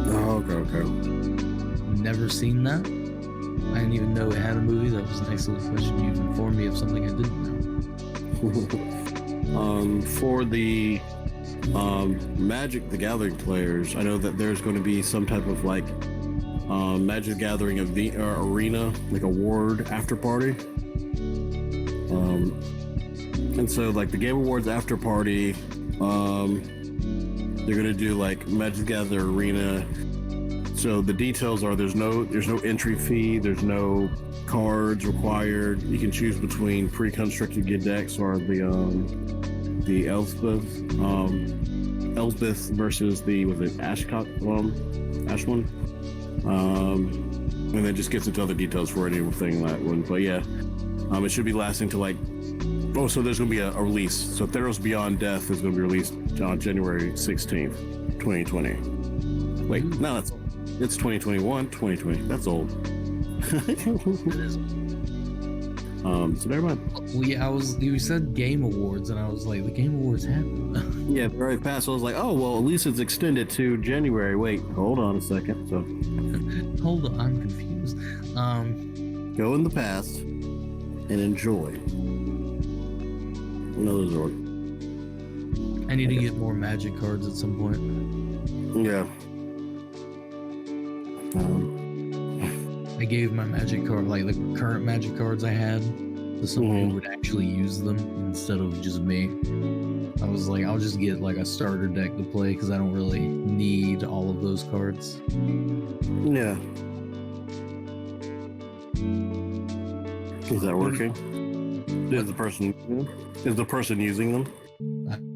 Oh, okay. Never seen that. I didn't even know it had a movie. That was a nice little question. You've informed me of something I didn't know. For the Magic the Gathering players, I know that there's going to be some type of like Magic the Gathering arena, like award after party. And so like the Game Awards after party, they're gonna do like Magic the Gathering arena. So the details are there's no entry fee, there's no cards required. You can choose between pre-constructed decks or the Elspeth versus the Ashmon. And then just gets into other details for anything that one. But yeah, it should be lasting to like. Oh, so there's going to be a release. So Theros Beyond Death is going to be released on January 16th, 2020. Wait, no, it's 2021, 2020. That's old. It is. So never mind. Well, yeah, you said Game Awards, and I was like, the Game Awards happened. Yeah, very fast. So I was like, oh, well, at least it's extended to January. Wait, hold on a second. So hold on, I'm confused. Go in the past and enjoy. Another Zord. I need to get more Magic cards at some point. Yeah. I gave my Magic card, like the current Magic cards I had, to someone who would actually use them instead of just me. I was like, I'll just get like a starter deck to play because I don't really need all of those cards. Yeah. Is that working? Is the person using them?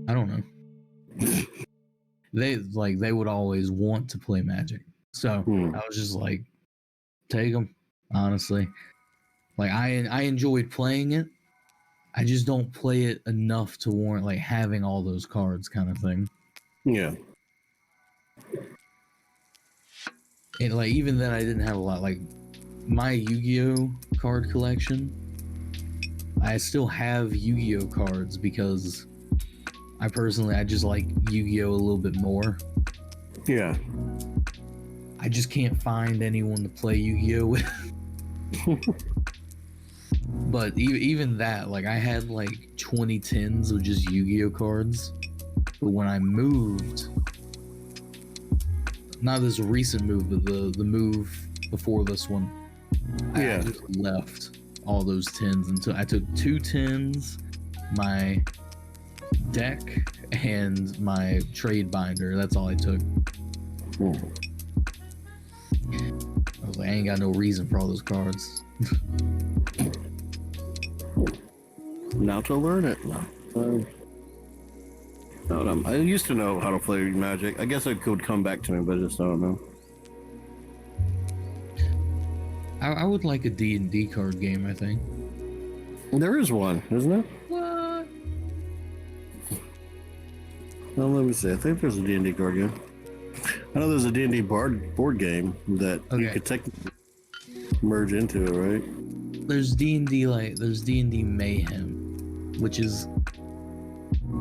I don't know. They would always want to play Magic, so I was just like, take them. Honestly, like I enjoyed playing it. I just don't play it enough to warrant like having all those cards, kind of thing. Yeah. And like even then, I didn't have a lot. Like my Yu-Gi-Oh card collection, I still have Yu-Gi-Oh cards because I just like Yu-Gi-Oh a little bit more. Yeah. I just can't find anyone to play Yu-Gi-Oh with. But even that, like I had like 20 tins of just Yu-Gi-Oh cards. But when I moved, not this recent move, but the move before this one, I just left all those tins until I took 2 tins, my deck, and my trade binder. That's all I took. I was like, I ain't got no reason for all those cards. Now to learn it. I used to know how to play Magic. I guess it could come back to me, but I just don't know. I would like a D&D card game, I think. There is one, isn't there? What? Well, let me see. I think there's a D&D card game. I know there's a D&D board game that you could technically merge into it, right? There's D&D Mayhem, which is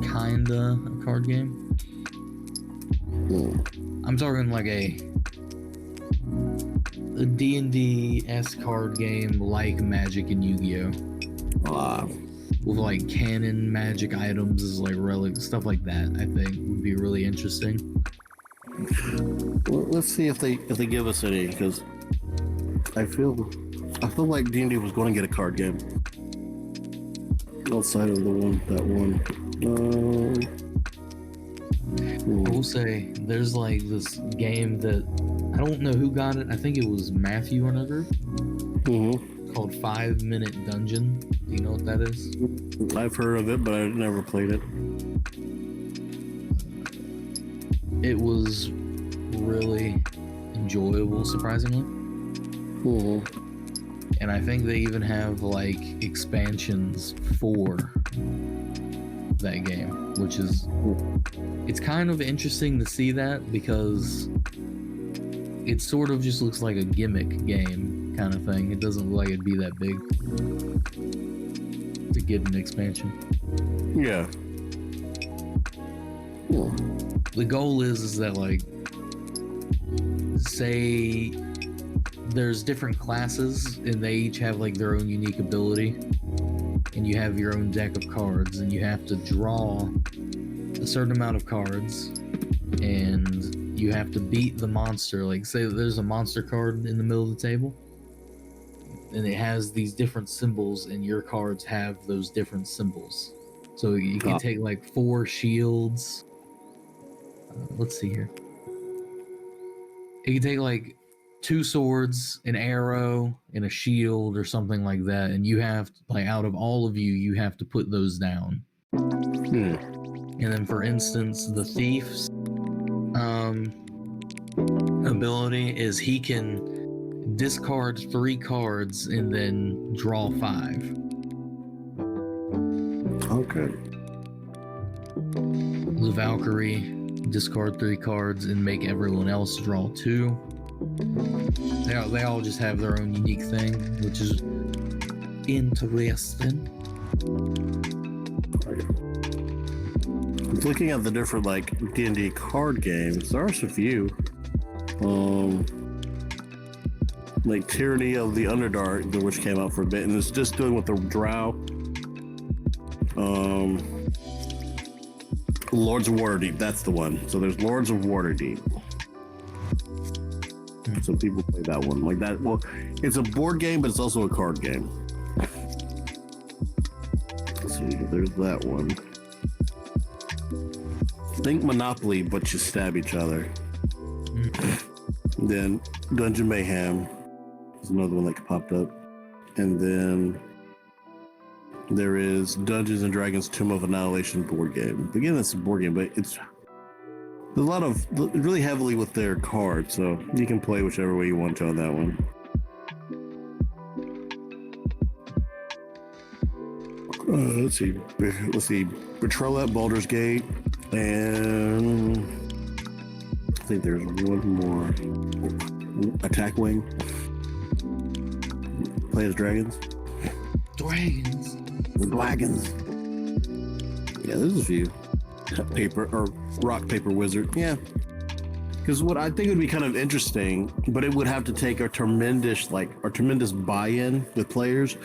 kinda a card game. I'm talking like a D&D-esque card game like Magic and Yu-Gi-Oh. With like canon Magic items as like relic stuff like that. I think would be really interesting. Well, let's see if they give us any, because I feel like D&D was going to get a card game outside of that one. I will say there's like this game that I don't know who got it. I think it was Matthew or another. Called 5 Minute Dungeon. Do you know what that is? I've heard of it, but I've never played it. It was really enjoyable, surprisingly. And I think they even have like expansions for that game, which is, it's kind of interesting to see that, because it sort of just looks like a gimmick game kind of thing. It doesn't look like it'd be that big to get an expansion. Yeah. The goal is that, like, say there's different classes and they each have like their own unique ability, and you have your own deck of cards, and you have to draw a certain amount of cards, and you have to beat the monster. Like, say there's a monster card in the middle of the table, and it has these different symbols, and your cards have those different symbols. So you can take like 4 shields. Let's see here. You can take like 2 swords, an arrow, and a shield or something like that, and you have, like, out of all of you, you have to put those down. And then, for instance, the thief's ability is he can discard 3 cards and then draw 5. Okay. The Valkyrie, discard 3 cards and make everyone else draw 2. They all just have their own unique thing, which is interesting. Looking at the different like D&D card games, there are a few. Like Tyranny of the Underdark, which came out for a bit, and it's just doing with the Drow. Lords of Waterdeep, that's the one. So there's Lords of Waterdeep. So people play that one like that. Well, it's a board game, but it's also a card game. Let's see, there's that one. Think Monopoly, but you stab each other. Then Dungeon Mayhem is another one that popped up. And then there is Dungeons and Dragons Tomb of Annihilation board game. Again, it's a board game, but it's a lot of really heavily with their cards, so you can play whichever way you want to on that one. Let's see. Betrayal at Baldur's Gate, and I think there's one more. Attack Wing. Play as dragons. Dragons. Yeah, there's a few. Rock, paper, wizard. Yeah. Because what I think would be kind of interesting, but it would have to take a tremendous buy-in with players,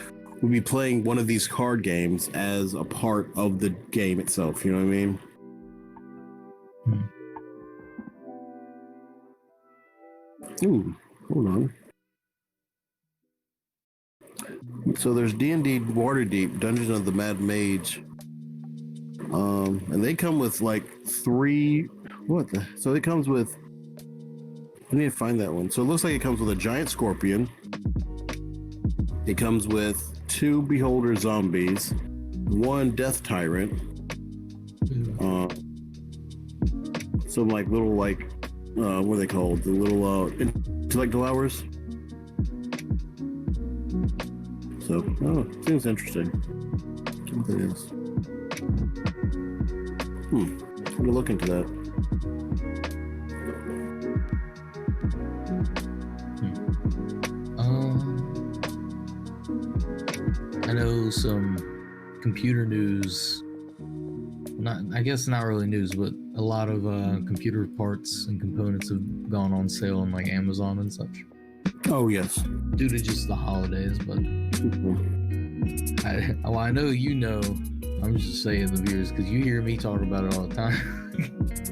would be playing one of these card games as a part of the game itself. You know what I mean? Ooh, hold on. So there's D&D Waterdeep, Dungeons of the Mad Mage. And they come with like 3... So it comes with... I need to find that one. So it looks like it comes with a giant scorpion. It comes with 2 Beholder zombies, 1 Death Tyrant, some like little what are they called? The little intellectual hours. So, seems interesting. What that is. I'm gonna look into that. I know some computer news. I guess not really news, but a lot of computer parts and components have gone on sale on like Amazon and such. Oh yes, due to just the holidays. But I know you know. I'm just saying the viewers because you hear me talk about it all the time.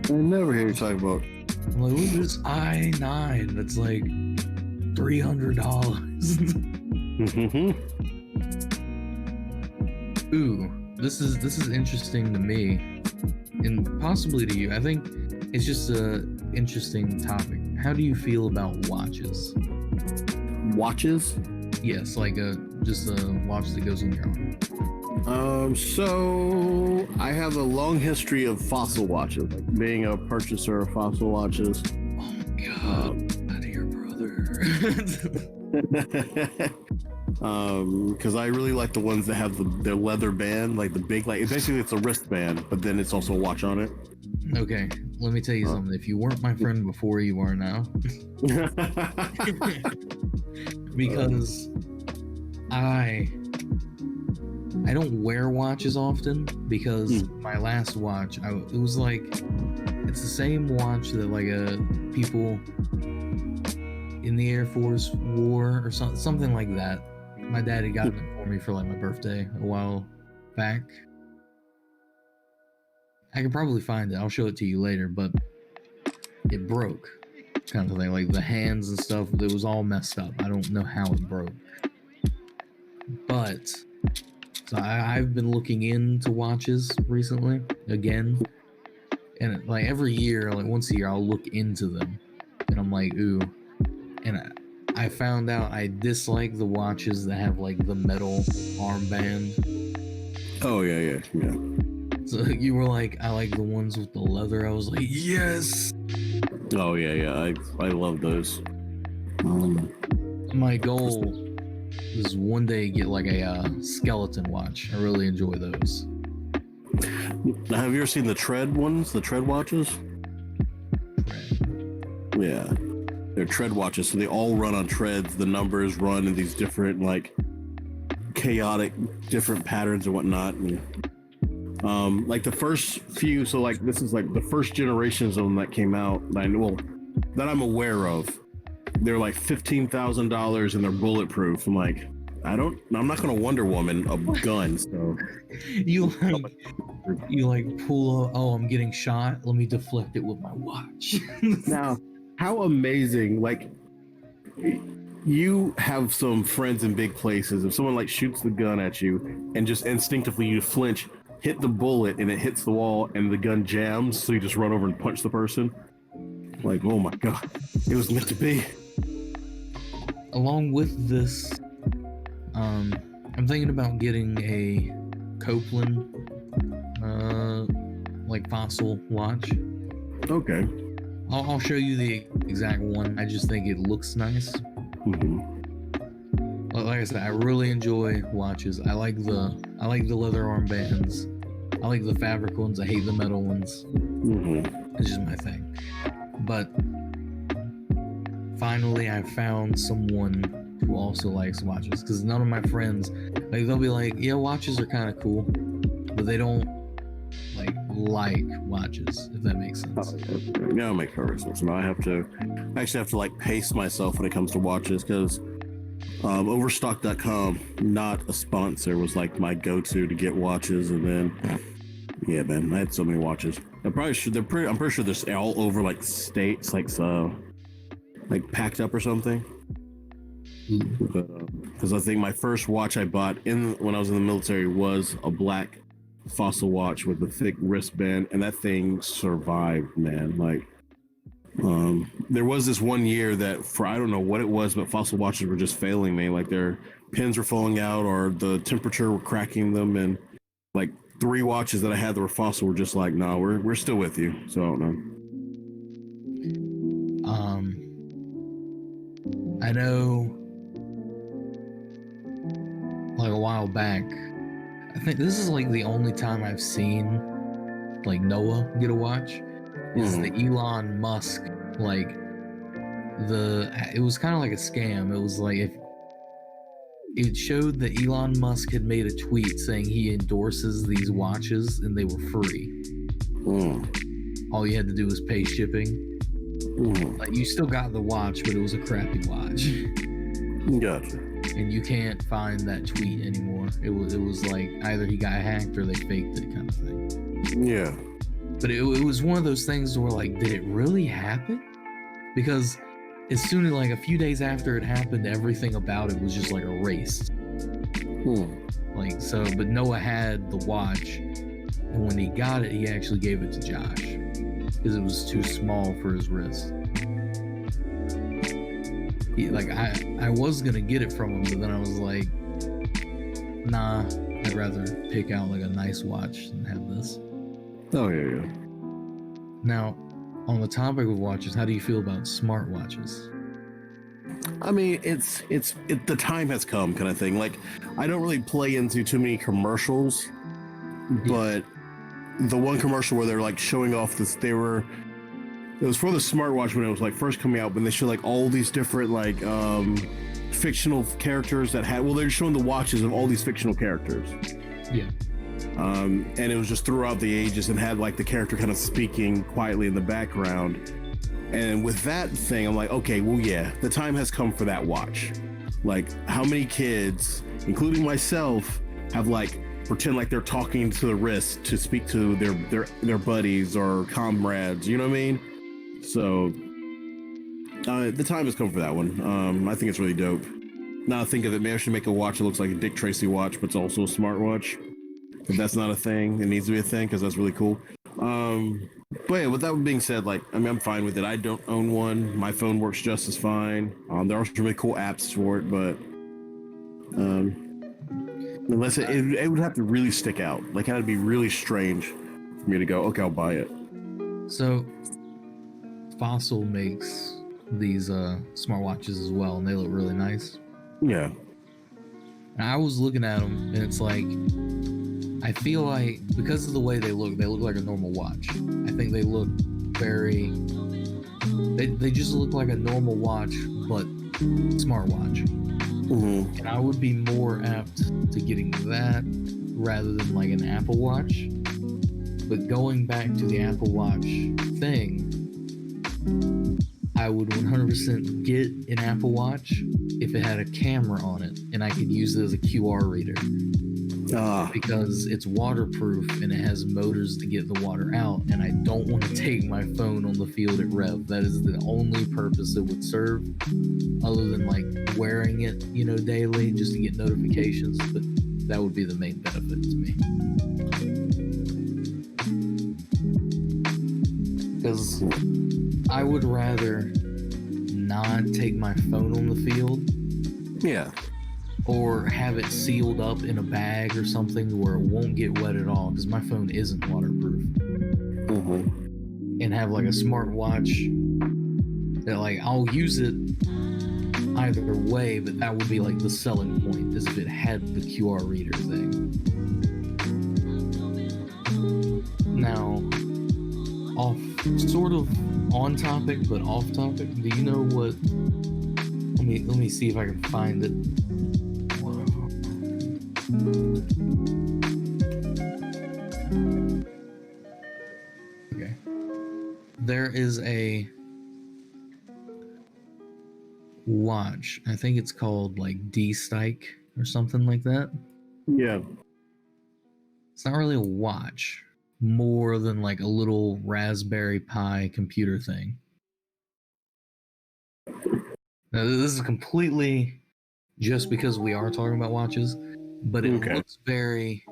I never hear you talk about. I'm like, look at this i9 that's like $300. Ooh, this is interesting to me, and possibly to you. I think it's just a interesting topic. How do you feel about watches? Watches? Yes, like just a watch that goes on your arm. So I have a long history of fossil watches, like being a purchaser of fossil watches. Oh my god, out of your brother. Because I really like the ones that have the leather band, like the big, like basically it's a wristband, but then it's also a watch on it. Okay, let me tell you something. If you weren't my friend before, you are now. Because I don't wear watches often because my last watch, it was like, it's the same watch that like people in the Air Force wore or something like that. My dad had gotten it for me for like my birthday a while back. I could probably find it. I'll show it to you later, but it broke, kind of thing. Like the hands and stuff, it was all messed up. I don't know how it broke. But so I've been looking into watches recently again, and like every year, like once a year, I'll look into them, and I'm like, ooh. And I found out I dislike the watches that have like the metal armband. Oh yeah. So you were like, I like the ones with the leather. I was like, yes. Oh yeah. I love those. My goal is one day get like a skeleton watch. I really enjoy those. Now, have you ever seen the tread ones? The tread watches? Tread. Yeah. They're tread watches, so they all run on treads. The numbers run in these different, like, chaotic, different patterns and whatnot. And, like the first few, so like this is like the first generations of them that came out. That I'm aware of. They're like $15,000 and they're bulletproof. I'm like, I'm not gonna Wonder Woman a gun. So you pull up. Oh, I'm getting shot. Let me deflect it with my watch. Now. How amazing, like, you have some friends in big places. If someone like shoots the gun at you and just instinctively you flinch, hit the bullet and it hits the wall and the gun jams, so you just run over and punch the person. Like, oh my god, it was meant to be. Along with this, I'm thinking about getting a Copeland, like fossil watch. Okay. I'll show you the exact one. I just think it looks nice. Like I said, I really enjoy watches. I like the leather armbands. I like the fabric ones. I hate the metal ones. It's just my thing. But finally, I found someone who also likes watches. Because none of my friends, like, they'll be like, yeah, watches are kind of cool, but they don't like watches, if that makes sense. Yeah, it makes perfect sense. No, I actually have to like pace myself when it comes to watches, because Overstock.com, not a sponsor, was like my go-to to get watches. And then, yeah, man, I had so many watches. I'm pretty sure they're all over like states, like packed up or something. Because I think my first watch I bought when I was in the military was a black Fossil watch with a thick wristband, and that thing survived, man. Like, there was this one year that I don't know what it was, but Fossil watches were just failing me. Like their pins were falling out, or the temperature were cracking them, and like 3 watches that I had that were Fossil were just like, no, we're still with you. So I don't know. I know, like a while back, I think this is like the only time I've seen like Noah get a watch. Is the Elon Musk, like it was kind of like a scam. It was like if it showed that Elon Musk had made a tweet saying he endorses these watches and they were free. All you had to do was pay shipping. Like you still got the watch, but it was a crappy watch. Gotcha. And you can't find that tweet anymore. It was like either he got hacked or they faked it, kind of thing. Yeah. But it was one of those things where like, did it really happen? Because as soon as like a few days after it happened, everything about it was just like erased. Like so, but Noah had the watch, and when he got it, he actually gave it to Josh because it was too small for his wrist. I was gonna get it from him, but then I was like, nah, I'd rather pick out like a nice watch than have this. Oh yeah. Now, on the topic of watches, how do you feel about smartwatches? I mean, it's the time has come kind of thing. Like, I don't really play into too many commercials, but the one commercial where they're like showing off this, it was for the smartwatch when it was like first coming out, when they show like all these different like fictional characters that they're showing the watches of all these fictional characters. Yeah. And it was just throughout the ages and had like the character kind of speaking quietly in the background. And with that thing, I'm like, okay, well, yeah, the time has come for that watch. Like, how many kids, including myself, have like pretend like they're talking to the wrist to speak to their buddies or comrades? You know what I mean? So the time has come for that one. I think it's really dope. Now I think of it, maybe I should make a watch that looks like a Dick Tracy watch, but it's also a smartwatch. If that's not a thing, it needs to be a thing because that's really cool. But yeah, with that being said, like, I mean, I'm fine with it. I don't own one. My phone works just as fine. There are some really cool apps for it, but unless it would have to really stick out. Like, it would be really strange for me to go, okay, I'll buy it. So, Fossil makes these smartwatches as well, and they look really nice. Yeah. And I was looking at them, and it's like, I feel like because of the way they look like a normal watch. I think they look they just look like a normal watch, but smartwatch. And I would be more apt to getting that rather than like an Apple Watch. But going back to the Apple Watch thing, I would 100% get an Apple Watch if it had a camera on it and I could use it as a QR reader. Because it's waterproof and it has motors to get the water out, and I don't want to take my phone on the field at rev. That is the only purpose it would serve, other than like wearing it, daily just to get notifications. But that would be the main benefit to me. Because I would rather not take my phone on the field. Yeah. Or have it sealed up in a bag or something where it won't get wet at all, because my phone isn't waterproof. And have like a smartwatch that like I'll use it either way, but that would be like the selling point, is if it had the QR reader thing. Now, sort of on topic but off topic, do you know what? Let me see if I can find it. Okay. There is watch. I think it's called like D-Stike or something like that. Yeah. It's not really a watch, more than like a little Raspberry Pi computer thing. Now, this is completely just because we are talking about watches, but it looks very...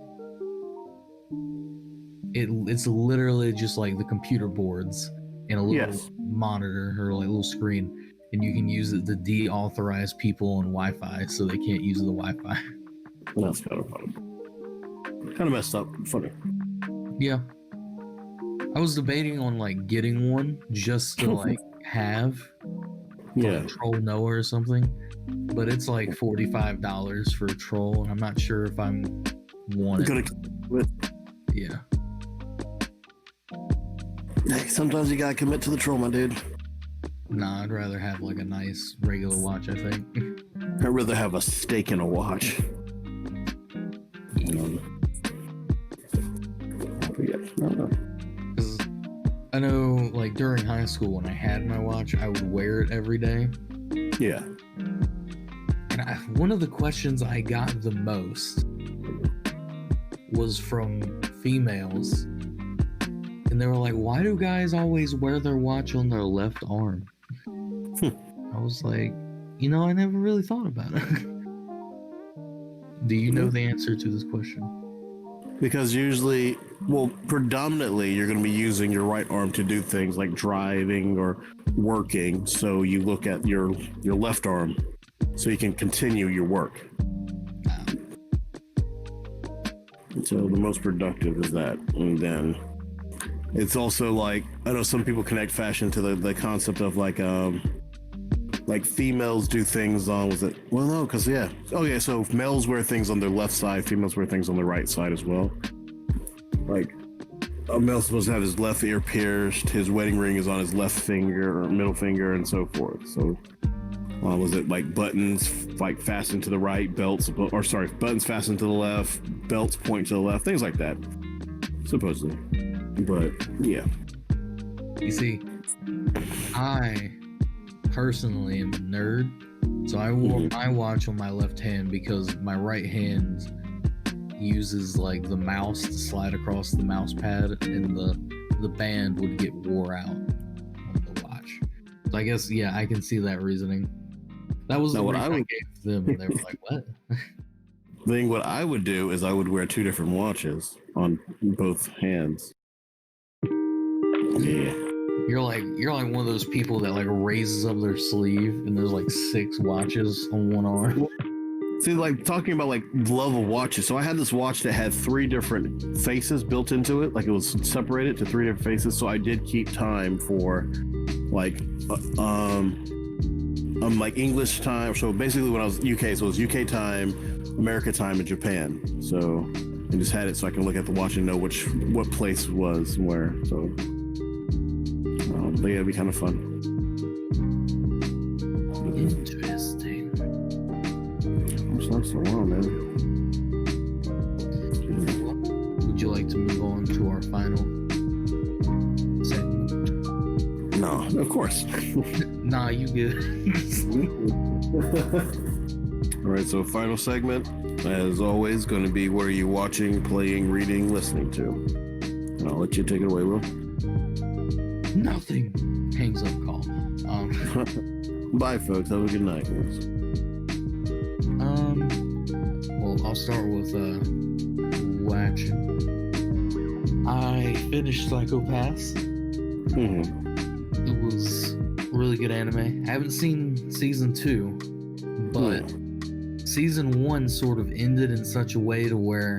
It's literally just like the computer boards and a little monitor or like little screen, and you can use it to deauthorize people on Wi-Fi so they can't use the Wi-Fi. That's kind of funny. Kind of messed up. Funny. Yeah. I was debating on like getting one just to like have like Troll Noah or something, but it's like $45 for a troll, and I'm not sure if I'm wanting it. Yeah. Hey, sometimes you gotta commit to the troll, my dude. Nah, I'd rather have like a nice regular watch, I think. I'd rather have a steak in a watch. Because I know, like, during high school when I had my watch, I would wear it every day. Yeah. And one of the questions I got the most was from females. And they were like, why do guys always wear their watch on their left arm? I was like, I never really thought about it. Do you know the answer to this question? Because usually, predominantly, you're going to be using your right arm to do things like driving or working. So you look at your left arm so you can continue your work. So the most productive is that. And then it's also like, I know some people connect fashion to the concept of like females do things on, so males wear things on their left side, females wear things on the right side as well. Like, a male's supposed to have his left ear pierced, his wedding ring is on his left finger or middle finger, and so forth. So, was it like buttons like fastened to the right, buttons fastened to the left, belts point to the left, things like that, supposedly. But yeah, you see, I personally am a nerd, so I wore my watch on my left hand because my right hand uses like the mouse to slide across the mouse pad, and the band would get wore out on the watch. So I guess I can see that reasoning. That was the reason I gave them, and they were like, "What?" What I would do is I would wear two different watches on both hands. Yeah. You're like one of those people that like raises up their sleeve and there's like 6 watches on one arm. See, like talking about like love of watches. So I had this watch that had 3 different faces built into it. Like it was separated to 3 different faces. So I did keep time for like like English time. So basically when I was UK, so it was UK time, America time, and Japan. So I just had it so I can look at the watch and know what place was where. So but yeah, it'd be kind of fun. Interesting. It's not so long, man. Would you like to move on to our final segment? No, of course. Nah, you good. All right, so final segment, as always, going to be what are you watching, playing, reading, listening to? And I'll let you take it away, Will. Nothing. Hangs up call. Bye, folks. Have a good night. Well, I'll start with watching. I finished Psycho Pass. It was really good anime. I haven't seen season 2, but season 1 sort of ended in such a way to where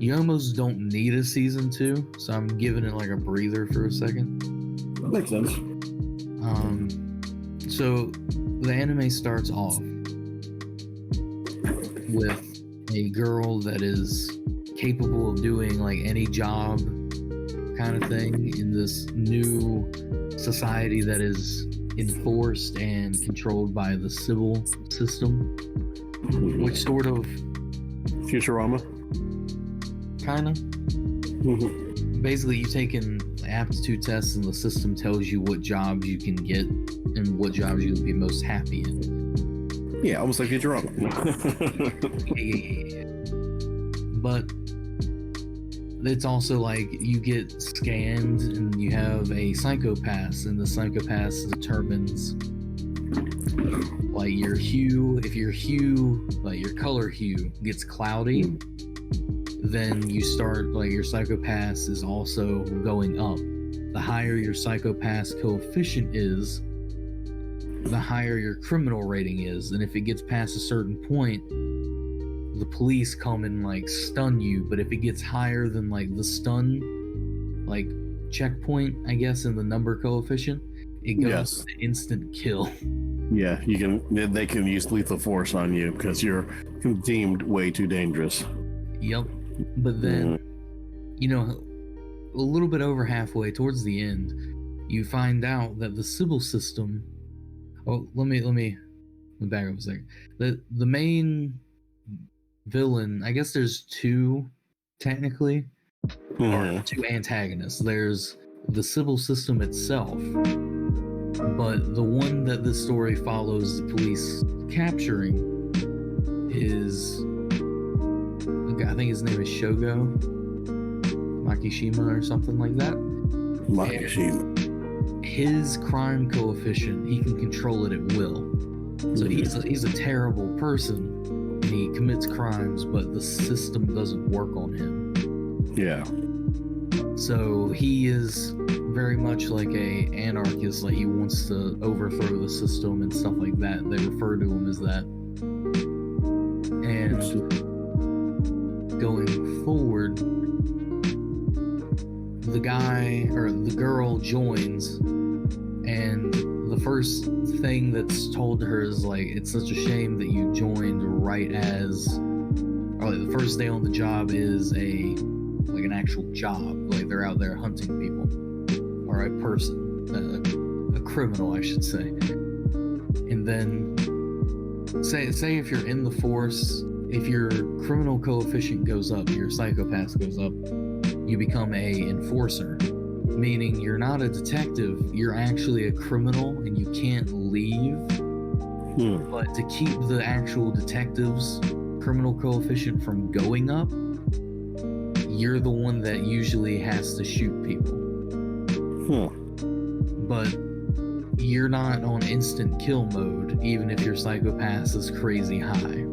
you almost don't need a season 2. So I'm giving it like a breather for a second. That makes sense. So the anime starts off with a girl that is capable of doing like any job kind of thing in this new society that is enforced and controlled by the civil system, which sort of Futurama, kind of. basically you take an aptitude test and the system tells you what jobs you can get and what jobs you'll be most happy in. Yeah, almost like a drama. Yeah. But it's also like you get scanned and you have a psychopath, and the psychopath determines like your hue. If your hue, like your color hue, gets cloudy, then you start, like, your psychopath is also going up. The higher your psychopath coefficient is, the higher your criminal rating is. And if it gets past a certain point, the police come and like stun you. But if it gets higher than like the stun like checkpoint, I guess, in the number coefficient, it goes to instant kill. Yeah, they can use lethal force on you because you're deemed way too dangerous. Yep. But then, you know, a little bit over halfway towards the end, you find out that the civil system. Oh, let me back up a second. The main villain, I guess there's two technically, or two antagonists. There's the civil system itself, but the one that this story follows the police capturing is, I think his name is Shogo Makishima or something like that. Makishima. And his crime coefficient, he can control it at will. So he's a terrible person, and he commits crimes, but the system doesn't work on him. Yeah. So he is very much like a anarchist. Like, he wants to overthrow the system and stuff like that. They refer to him as that. And going forward, the guy or the girl joins, and the first thing that's told to her is like, it's such a shame that you joined right as, or like the first day on the job is like an actual job, like they're out there hunting people, or a person, a criminal, I should say. And then say if you're in the force, if your criminal coefficient goes up, your psychopath goes up, you become a enforcer, meaning you're not a detective, you're actually a criminal and you can't leave. But to keep the actual detective's criminal coefficient from going up, you're the one that usually has to shoot people. But you're not on instant kill mode, even if your psychopath is crazy high.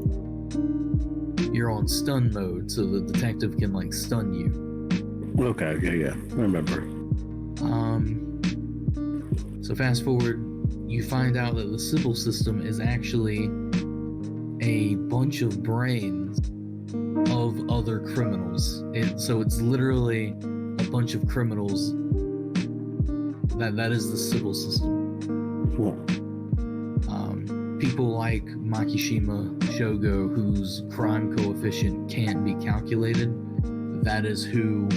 You're on stun mode, so the detective can like stun you. Okay, yeah, I remember. So fast forward, you find out that the civil system is actually a bunch of brains of other criminals. So it's literally a bunch of criminals. That is the civil system. People like Makishima Shogo, whose crime coefficient can't be calculated, that is who,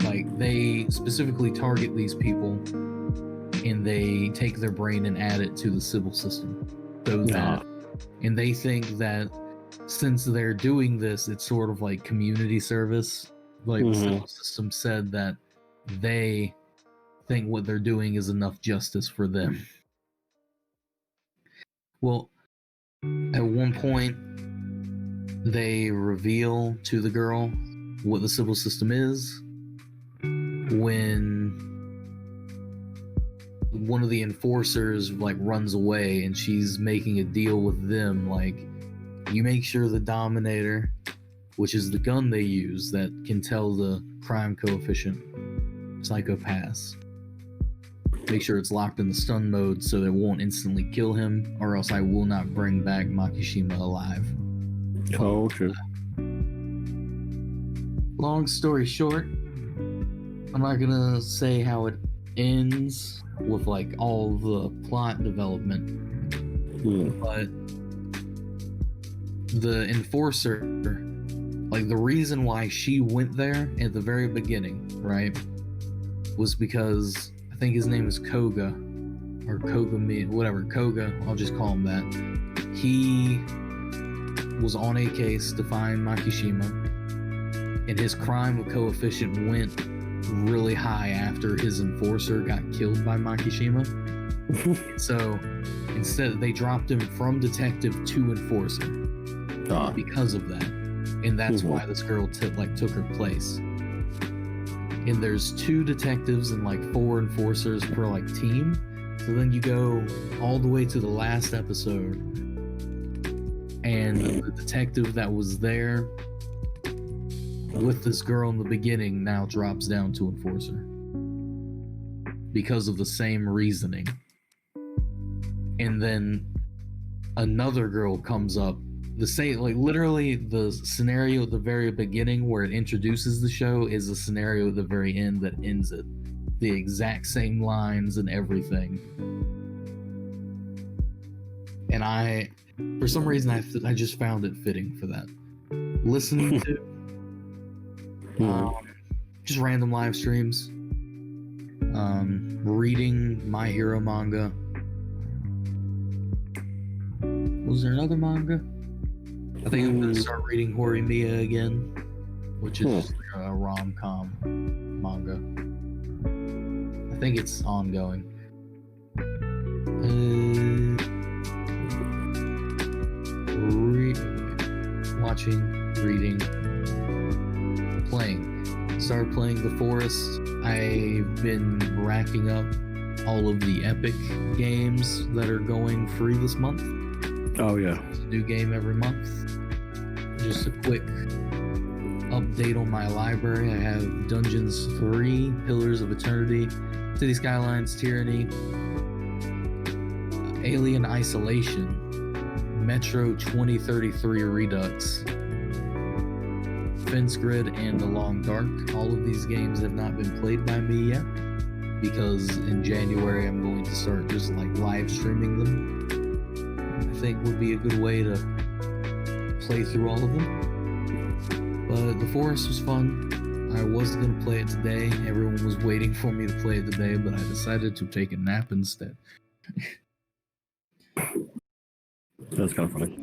like, they specifically target these people and they take their brain and add it to the civil system. So that, and they think that since they're doing this, it's sort of like community service. Like the civil system said that they think what they're doing is enough justice for them. Well, at one point, they reveal to the girl what the civil system is when one of the enforcers like runs away, and she's making a deal with them, like, you make sure the Dominator, which is the gun they use that can tell the crime coefficient, psychopaths, make sure it's locked in the stun mode so it won't instantly kill him, or else I will not bring back Makishima alive. Oh, true. Long story short, I'm not gonna say how it ends with like all the plot development, but the enforcer, like the reason why she went there at the very beginning, right, was because I think his name is Koga, or Kogami, whatever, Koga, I'll just call him that. He was on a case to find Makishima, and his crime coefficient went really high after his enforcer got killed by Makishima. So instead, they dropped him from detective to enforcer because of that, and that's why this girl took her place. And there's 2 detectives and like 4 enforcers per like team. So then you go all the way to the last episode, and the detective that was there with this girl in the beginning now drops down to enforcer because of the same reasoning. And then another girl comes up, the same, like literally the scenario at the very beginning where it introduces the show is the scenario at the very end that ends it. The exact same lines and everything. And for some reason, I just found it fitting for that. Listening to just random live streams, reading My Hero manga. Was there another manga? I think I'm going to start reading Horimiya again, which is a rom-com manga. I think it's ongoing. Watching, reading, playing. Started playing The Forest. I've been racking up all of the Epic games that are going free this month. Oh yeah. It's a new game every month. Just a quick update on my library. I have Dungeons 3, Pillars of Eternity, City Skylines, Tyranny, Alien Isolation, Metro 2033 Redux, Fence Grid, and The Long Dark. All of these games have not been played by me yet, because in January I'm going to start just like live streaming them. I think would be a good way to play through all of them. But The Forest was fun. I was going to play it today. Everyone was waiting for me to play it today, but I decided to take a nap instead. That's kind of funny.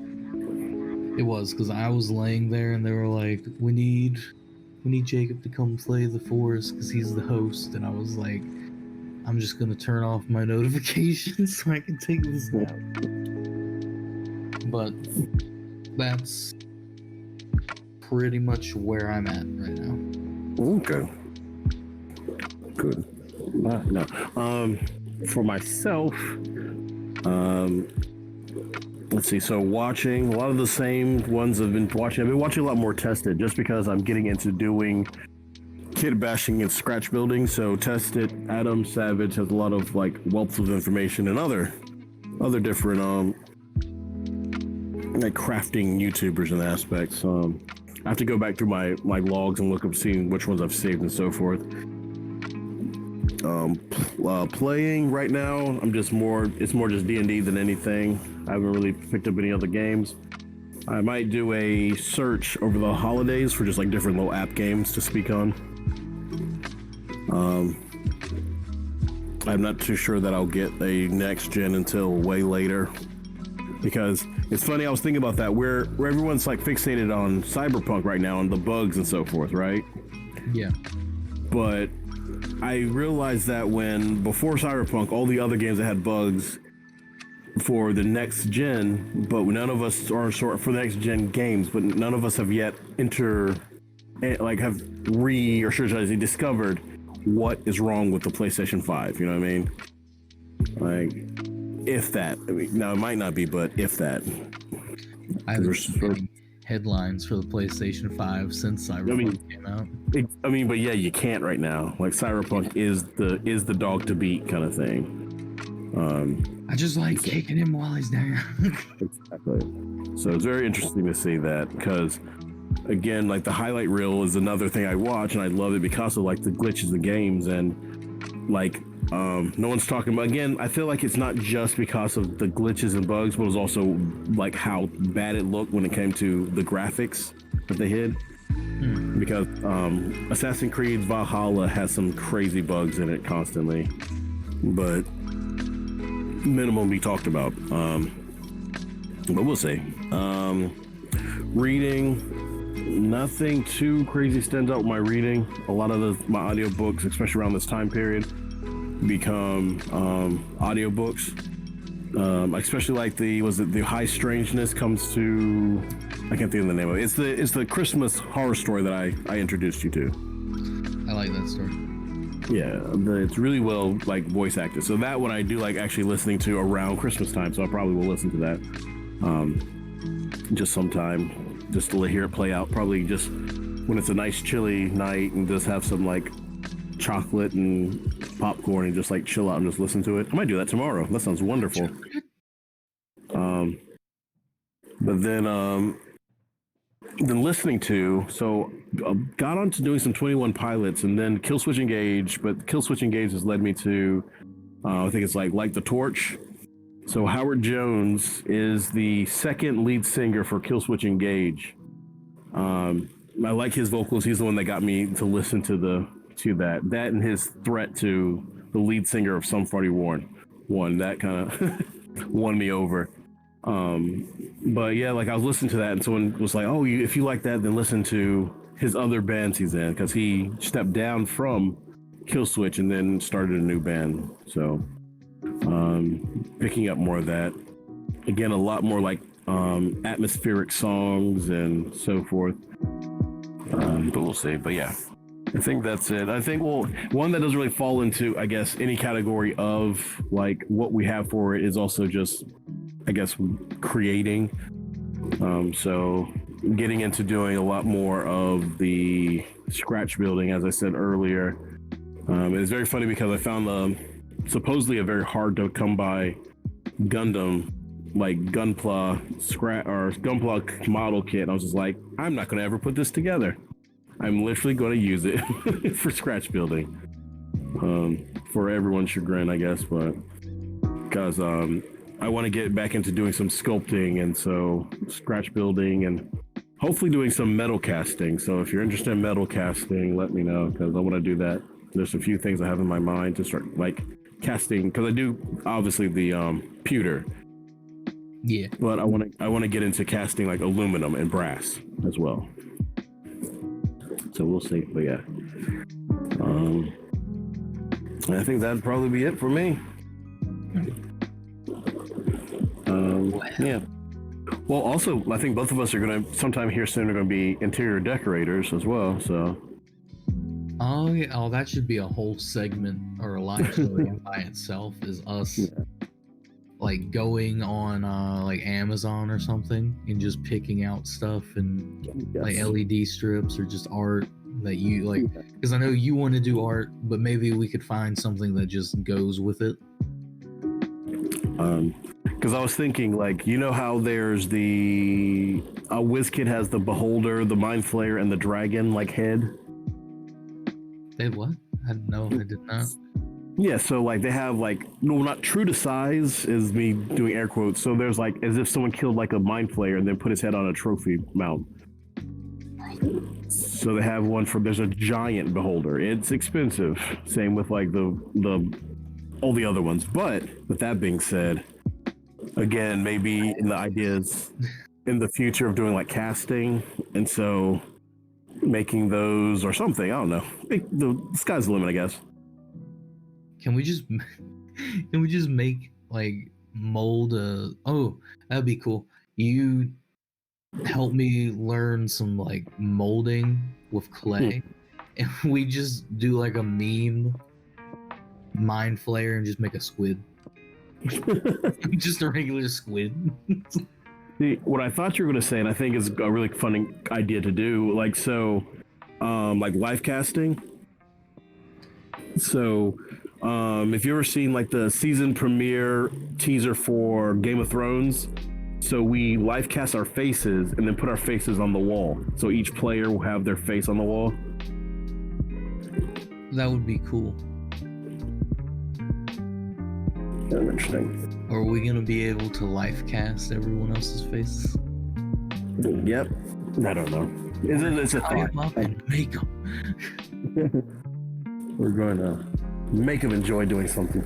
It was, because I was laying there and they were like, we need Jacob to come play The Forest because he's the host. And I was like, I'm just going to turn off my notifications so I can take this nap. But that's pretty much where I'm at right now. Okay. Good. No. For myself, let's see. So watching a lot of the same ones I've been watching. I've been watching a lot more Tested just because I'm getting into doing kit bashing and scratch building. So Tested, Adam Savage has a lot of like wealth of information and other different like crafting YouTubers and aspects. I have to go back through my logs and look up seeing which ones I've saved and so forth. Playing right now, it's more just D&D than anything. I haven't really picked up any other games. I might do a search over the holidays for just like different little app games to speak on. I'm not too sure that I'll get a next gen until way later, because it's funny, I was thinking about that, where everyone's like fixated on Cyberpunk right now and the bugs and so forth, right? Yeah. But I realized that before Cyberpunk, all the other games that had bugs for the next gen, but none of us are for the next gen games, but none of us have yet discovered what is wrong with the PlayStation 5, you know what I mean? Like, if that. I mean, now it might not be, but if that. I haven't seen any headlines for the PlayStation 5 since Cyberpunk came out. But yeah, you can't right now. Like, Cyberpunk is the dog to beat kind of thing. I just like kicking him while he's down. Exactly. So it's very interesting to see that, because again, like the highlight reel is another thing I watch, and I love it because of like the glitches of games, and like no one's talking about, again, I feel like it's not just because of the glitches and bugs, but it's also like how bad it looked when it came to the graphics that they hid. Because Assassin's Creed Valhalla has some crazy bugs in it constantly, but minimum we talked about. But we'll see. Reading, Nothing too crazy stands out with my reading. A lot of my audiobooks, especially around this time period, become audiobooks. Especially like the High Strangeness comes to, I can't think of the name of it. It's the Christmas horror story that I introduced you to. I like that story. Yeah, it's really well like voice acted. So that one I do like actually listening to around Christmas time. So I probably will listen to that just sometime, just to hear it play out. Probably just when it's a nice chilly night and just have some like chocolate and popcorn and just like chill out and just listen to it. I might do that tomorrow. That sounds wonderful. But then listening to, so got on to doing some 21 Pilots and then Killswitch Engage, but Killswitch Engage has led me to, I think it's like the Torch. So Howard Jones is the second lead singer for Killswitch Engage. I like his vocals. He's the one that got me to listen to that and his threat to the lead singer of Sum 41 that kind of won me over. But yeah, like I was listening to that and someone was like, oh, if you like that, then listen to his other bands he's in, because he stepped down from Killswitch and then started a new band. So picking up more of that, again, a lot more like atmospheric songs and so forth. But we'll see. But yeah, I think that's it. I think, well, one that doesn't really fall into, I guess, any category of like what we have for it is also just, I guess, creating. So getting into doing a lot more of the scratch building, as I said earlier. It's very funny because I found supposedly a very hard to come by Gundam, like Gunpla model kit. And I was just like, I'm not going to ever put this together. I'm literally going to use it for scratch building, for everyone's chagrin, I guess, but because I want to get back into doing some sculpting, and so scratch building and hopefully doing some metal casting. So if you're interested in metal casting, let me know, because I want to do that. There's a few things I have in my mind to start like casting, because I do obviously the pewter. Yeah. But I want to get into casting like aluminum and brass as well. So we'll see. But yeah. I think that'd probably be it for me. Yeah. Well, also, I think both of us are going to, sometime here soon, are going to be interior decorators as well, so. Oh, yeah. Oh, that should be a whole segment or a live show by itself, is us like going on like Amazon or something and just picking out stuff and like LED strips or just art that you like, because I know you want to do art, but maybe we could find something that just goes with it. Because I was thinking, like, you know how there's the WizKid has the Beholder, the Mind Flayer, and the Dragon like head. They have what? I did not. Yeah, so like they have like, no, not true to size is me doing air quotes. So there's like as if someone killed like a Mind Flayer and then put his head on a trophy mount. So they have one there's a giant Beholder. It's expensive. Same with like the all the other ones. But with that being said, again, maybe in the ideas in the future of doing like casting, and so making those or something, I don't know. The sky's the limit, I guess. Can we just make like mold that'd be cool. You help me learn some like molding with clay, and we just do like a meme Mind Flayer and just make a squid. Just a regular squid. See, what I thought you were going to say, and I think is a really funny idea to do, like, so, like live casting. So, if you ever seen like the season premiere teaser for Game of Thrones, so we live cast our faces and then put our faces on the wall. So each player will have their face on the wall. That would be cool. Kind of interesting. Are we gonna be able to live cast everyone else's faces? Yep. I don't know. It's a thought. Up and make them. We're going to make them enjoy doing something.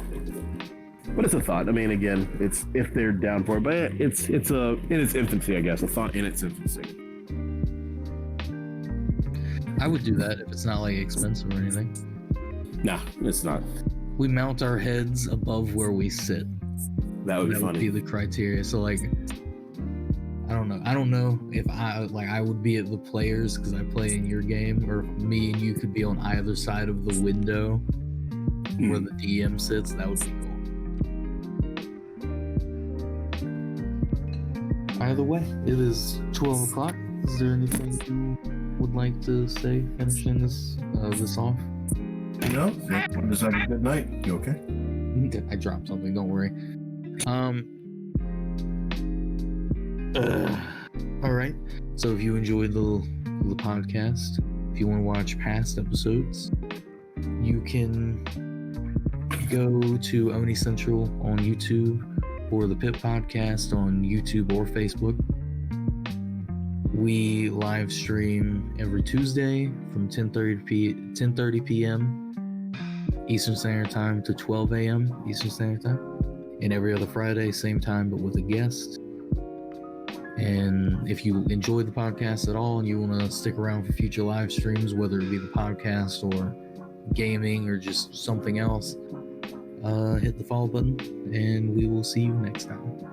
But it's a thought. I mean, again, it's if they're down for it, but it's in its infancy, I guess. A thought in its infancy. I would do that if it's not like expensive or anything. Nah, it's not. We mount our heads above where we sit. That would be funny. Would be the criteria. So like, I don't know if I would be at the players because I play in your game, or if me and you could be on either side of the window where the DM sits. That would be cool. Either way, it is 12 o'clock. Is there anything you would like to say finishing this off? No, just have a good night. You okay? I dropped something, don't worry. All right, so if you enjoyed the podcast, if you want to watch past episodes, you can go to Oni Central on YouTube or the PiP Podcast on YouTube or Facebook. We live stream every Tuesday from 10:30 p.m. Eastern Standard Time to 12 a.m. Eastern Standard Time, and every other Friday, same time but with a guest. And if you enjoyed the podcast at all and you want to stick around for future live streams, whether it be the podcast or gaming or just something else, hit the follow button, and we will see you next time.